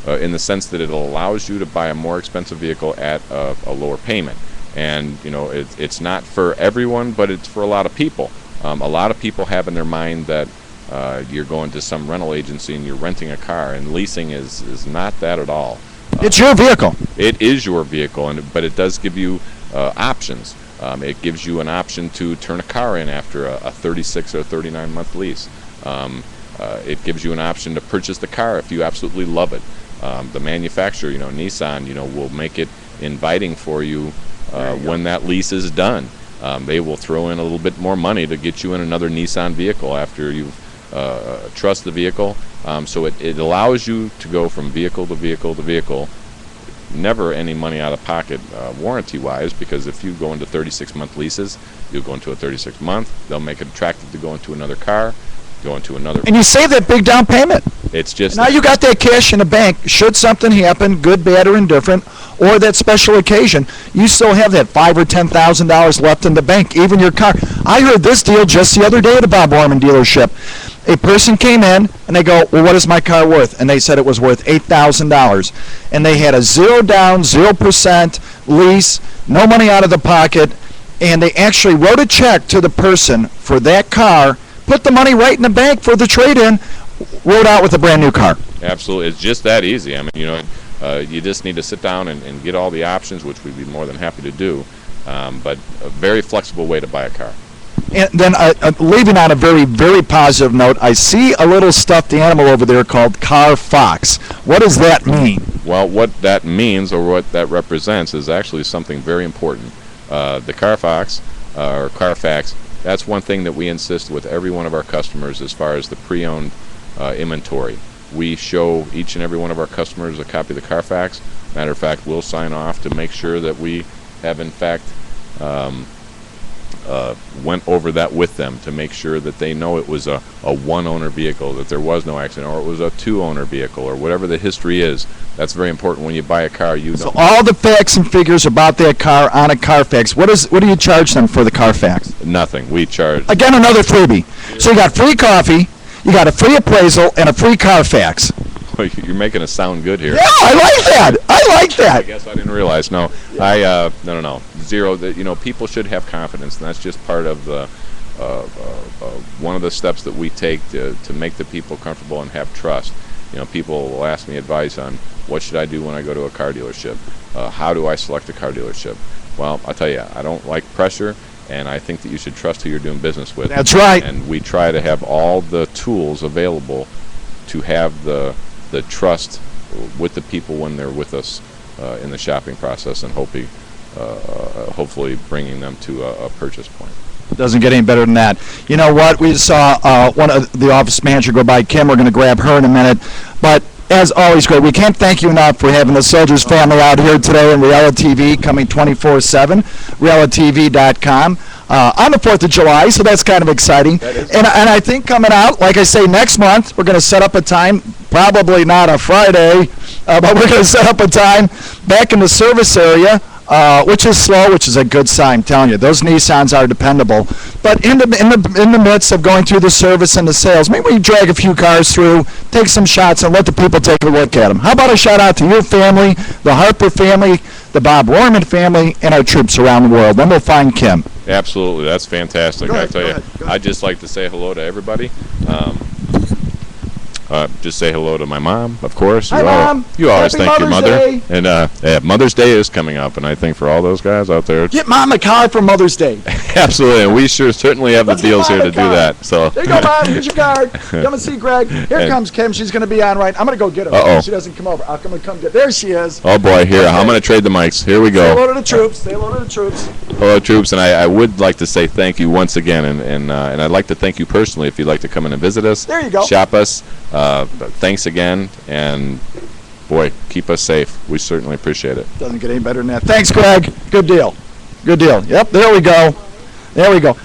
in the sense that it allows you to buy a more expensive vehicle at a lower payment. And it's not for everyone, but it's for a lot of people. A lot of people have in their mind that you're going to some rental agency and you're renting a car, and leasing is not that at all. It's your vehicle. It is your vehicle, but it does give you options. It gives you an option to turn a car in after a 36 or 39 month lease. It gives you an option to purchase the car if you absolutely love it. The manufacturer, Nissan, will make it inviting for you when that lease is done. They will throw in a little bit more money to get you in another Nissan vehicle after you've trust the vehicle. So it allows you to go from vehicle to vehicle to vehicle, never any money out of pocket warranty-wise, because if you go into 36-month leases, you'll go into a 36-month. They'll make it attractive to go into another car, go into another. And you save that big down payment. It's just now you got that cash in the bank. Should something happen, good, bad, or indifferent, or that special occasion, you still have that $5,000 or $10,000 left in the bank, even your car. I heard this deal just the other day at a Bob Orman dealership. A person came in and they go, well, what is my car worth? And they said it was worth $8,000. And they had a 0 down, 0% lease, no money out of the pocket, and they actually wrote a check to the person for that car, put the money right in the bank for the trade-in, rode out with a brand new car. Absolutely. It's just that easy. I mean, you just need to sit down and get all the options, which we'd be more than happy to do. But a very flexible way to buy a car. And then leaving on a very, very positive note, I see a little stuffed animal over there called Car Fox. What does that mean? Well, what that means or what that represents is actually something very important. The Car Fox or Carfax, that's one thing that we insist with every one of our customers as far as the pre-owned inventory. We show each and every one of our customers a copy of the Carfax. Matter of fact, we'll sign off to make sure that we have in fact went over that with them to make sure that they know it was a one-owner vehicle, that there was no accident, or it was a two-owner vehicle, or whatever the history is. That's very important when you buy a car. So all the facts and figures about that car on a Carfax. What do you charge them for the Carfax? Nothing. We charge. Again, another freebie. So you got free coffee, you got a free appraisal, and a free Carfax. You're making us sound good here. Yeah, I like that. I like that. I guess I didn't realize. No, no. Zero. That people should have confidence, and that's just part of the one of the steps that we take to make the people comfortable and have trust. People will ask me advice on what should I do when I go to a car dealership. How do I select a car dealership? Well, I'll tell you, I don't like pressure, and I think that you should trust who you're doing business with. That's right. And we try to have all the tools available to have the trust with the people when they're with us in the shopping process, and hopefully bringing them to a purchase point. Doesn't get any better than that. You know what? We saw one of the office manager go by, Kim. We're going to grab her in a minute. But as always, Greg, we can't thank you enough for having the Soldiers family out here today in Reality TV, coming 24/7, realitv.com. On the 4th of July, so that's kind of exciting. And I think coming out, like I say, next month, we're going to set up a time, probably not a Friday, but we're going to set up a time back in the service area, which is slow, which is a good sign. I'm telling you, those Nissans are dependable. But in the midst of going through the service and the sales, maybe we drag a few cars through, take some shots, and let the people take a look at them. How about a shout out to your family, the Harper family, the Bob Orman family, and our troops around the world? Then we'll find Kim. Absolutely, that's fantastic. Go ahead, I tell go you, ahead. I'd just like to say hello to everybody. just say hello to my mom, of course. Hi, Mom. You always Happy thank your Mother's mother. Day. And Mother's Day is coming up, and I think for all those guys out there, Get Mom a car for Mother's Day. absolutely, and we certainly have Let's the get deals Mom here a to do car. that. So There you go, Mom. Here's your card. Come and see Greg. Here And- comes Kim. She's going to be on right. I'm going to go get her. Uh-oh. She doesn't come over. I'm going to come get. There she is. oh boy, here Okay. I'm going to trade the mics. Here we Say go. hello to the troops. Say hello to the troops. Hello, troops, and I would like to say thank you once again, and I'd like to thank you personally if you'd like to come in and visit us. There you go. Shop us. Thanks again, and boy, keep us safe. We certainly appreciate it. Doesn't get any better than that. Thanks, Greg. Good deal. Good deal. Yep, there we go. There we go.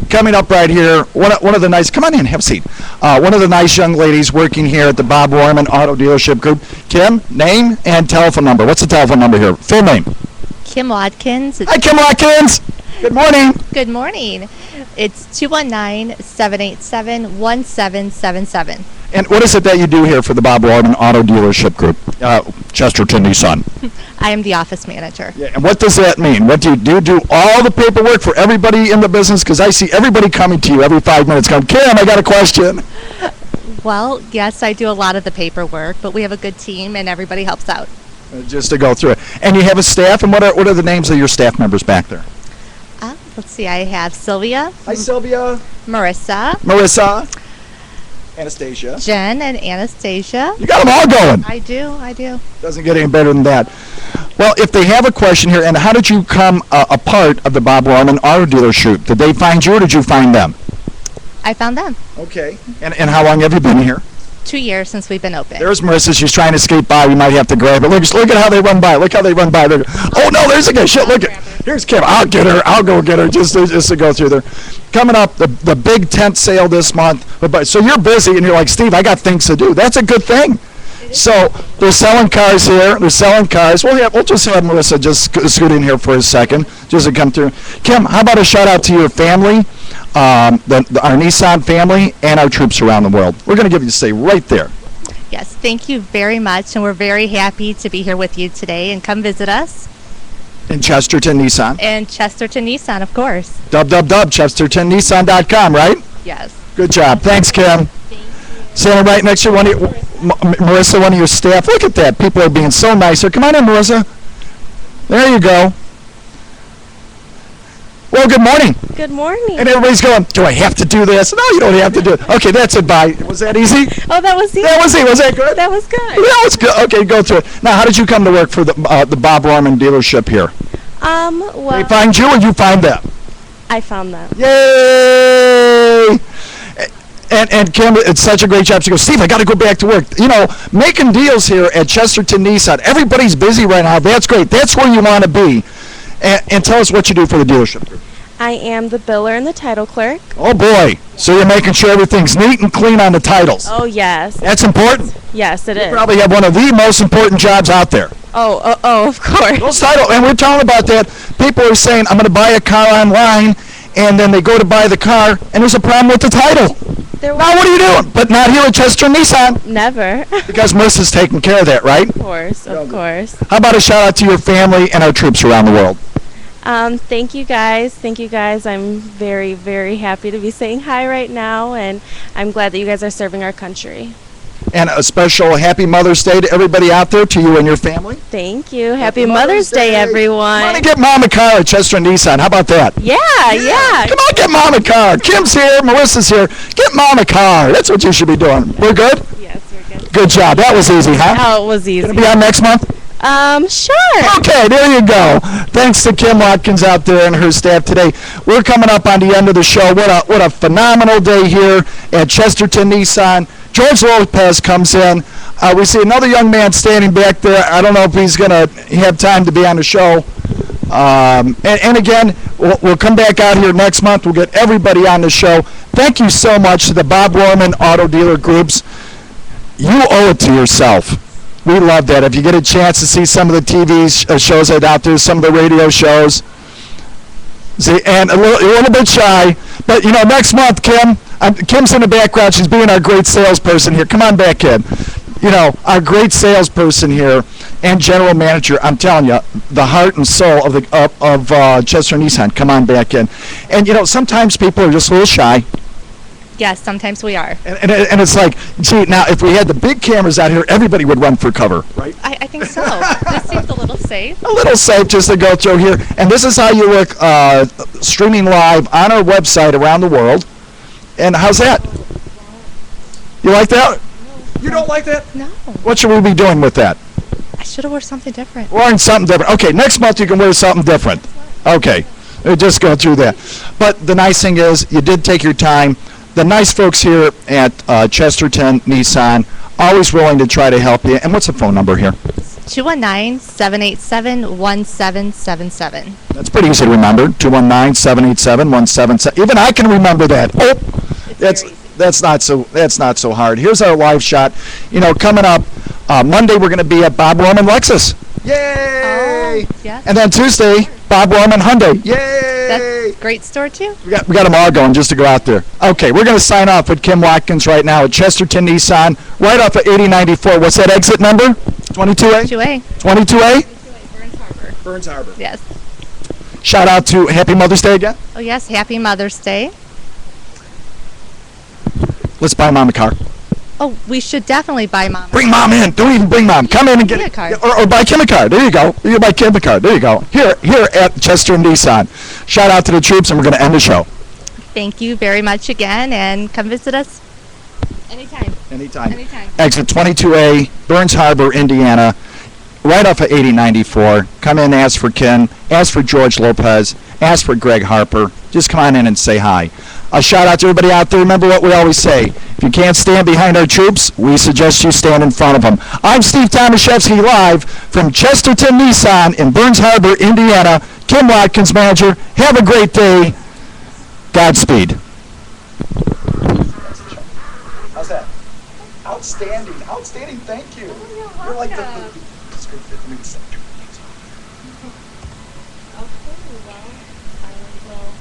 Coming up right here, one of the nice, come on in, have a seat. One of the nice young ladies working here at the Bob Warman Auto Dealership Group. Kim, name and telephone number. What's the telephone number here? Full name. Kim Watkins. Hi, Kim Watkins. Good morning. Good morning. It's 219-787-1777. And what is it that you do here for the Bob Warman Auto Dealership Group, Chesterton Nissan? I am the office manager. Yeah, and what does that mean? What do you do? Do all the paperwork for everybody in the business? Because I see everybody coming to you every 5 minutes going, Kim, I got a question. Well, yes, I do a lot of the paperwork, but we have a good team and everybody helps out. Just to go through it. And you have a staff, and what are the names of your staff members back there? Let's see, I have Sylvia, Hi, Sylvia. Marissa, Marissa. Anastasia. Jen, and Anastasia. You got them all going. I do. Doesn't get any better than that. Well, if they have a question here, and how did you come a part of the Bob Warman Auto Dealership? Did they find you, or did you find them? I found them. Okay. And how long have you been here? 2 years since we've been open. There's Marissa. She's trying to skate by. We might have to grab her. Look at how they run by. Look how they run by. Oh, no, there's a guy. Shit, look at. Here's Kim. I'll get her. I'll go get her just to go through there. Coming up, the big tent sale this month. So you're busy, and you're like, Steve, I got things to do. That's a good thing. So they're selling cars here. They're selling cars. We'll just have Marissa just scoot in here for a second, just to come through. Kim, how about a shout out to your family, our Nissan family, and our troops around the world. We're going to give you a say right there. Yes, thank you very much, and we're very happy to be here with you today, and come visit us. In Chesterton Nissan. And Chesterton Nissan, of course. www.chestertonnissan.com, right? Yes. Good job. Thanks, Kim. Standing right next to Marissa, one of your staff. Look at that. People are being so nice here. Come on in, Marissa. There you go. Well, good morning. Good morning. And everybody's going, do I have to do this? No, you don't have to do it. Okay, that's it. Bye. Was that easy? Oh, that was easy. That was easy. Was that good? That was good. That was good. Okay, go through it. Now, how did you come to work for the Bob Warman dealership here? Well, They find you or you find them? I found them. Yay! And Kim, it's such a great job. She goes, Steve, I got to go back to work. You know, making deals here at Chesterton Nissan. Everybody's busy right now. That's great. That's where you want to be. And tell us what you do for the dealership group. I am the biller and the title clerk. Oh, boy. So you're making sure everything's neat and clean on the titles. Oh, yes. That's important. Yes, it You is. probably have one of the most important jobs out there. Oh, of course. Those titles, and we're talking about that. People are saying, I'm going to buy a car online, and then they go to buy the car, and there's a problem with the title. Now, what are you doing? But not here at Chesterton Nissan. Never. Because Melissa's taking care of that, right? Of course. How about a shout out to your family and our troops around the world? Thank you guys. I'm very, very happy to be saying hi right now, and I'm glad that you guys are serving our country. And a special Happy Mother's Day to everybody out there, to you and your family. Thank you. Happy Mother's Day, everyone. Come on and get Mom a car at Chesterton Nissan. How about that? Yeah. Come on, get Mom a car. Kim's here. Melissa's here. Get Mom a car. That's what you should be doing. We're good? Yes, we're good. Good job. That was easy, huh? Oh, it was easy. Gonna be on next month? Sure. Okay, there you go. Thanks to Kim Watkins out there and her staff today. We're coming up on the end of the show. What a phenomenal day here at Chesterton Nissan. George Lopez comes in. We see another young man standing back there. I don't know if he's going to have time to be on the show. And again, we'll come back out here next month. We'll get everybody on the show. Thank you so much to the Bob Warman Auto Dealer Groups. You owe it to yourself. We love that. If you get a chance to see some of the TV shows that are out there, some of the radio shows, see, and a little bit shy, but you know, next month, Kim's in the background. She's being our great salesperson here. Come on back, Kim. You know, our great salesperson here and general manager. I'm telling you, the heart and soul of Chesterton Nissan. Come on back in. And you know, sometimes people are just a little shy. Yes, sometimes we are. And it's like, gee, now if we had the big cameras out here, everybody would run for cover, right? I think so. This seems a little safe. A little safe just to go through here. And this is how you look streaming live on our website around the world. And how's that? You like that? You don't like that? No. What should we be doing with that? I should have worn something different. Wearing something different. Okay, next month you can wear something different. Okay, we'll just go through that. But the nice thing is you did take your time. The nice folks here at Chesterton Nissan, always willing to try to help you. And what's the phone number here? 219-787-1777. That's pretty easy to remember. 219-787-1777. Even I can remember that. Oh, that's not so hard. Here's our live shot. You know, coming up Monday we're going to be at Bob Roman Lexus. Yay! Oh, yes. And then Tuesday, Bob Roman Hyundai. Yay! That's a great store, too. We got them all going just to go out there. Okay, we're going to sign off with Kim Watkins right now at Chesterton Nissan, right off of 8094. What's that exit number? 22A? 2A. 22A? Burns Harbor. Burns Harbor. Yes. Shout out to Happy Mother's Day again. Oh, yes. Happy Mother's Day. Let's buy Mom a car. Oh, we should definitely buy Mom. Bring Mom in. Don't even bring Mom. Come in and get Buy a it. car. Or buy Kim a car. There you go. You buy Kim a car. There you go. Here at Chesterton Nissan. Shout out to the troops, and we're going to end the show. Thank you very much again, and come visit us anytime. Anytime. Anytime. Exit 22A, Burns Harbor, Indiana, right off of 8094. Come in, ask for Ken, ask for George Lopez, ask for Greg Harper. Just come on in and say hi. A shout out to everybody out there. Remember what we always say. If you can't stand behind our troops, we suggest you stand in front of them. I'm Steve Tomaszewski live from Chesterton Nissan in Burns Harbor, Indiana. Kim Watkins, manager. Have a great day. Godspeed. How's that? Outstanding. Outstanding. Thank you. You're like the Okay, well, I will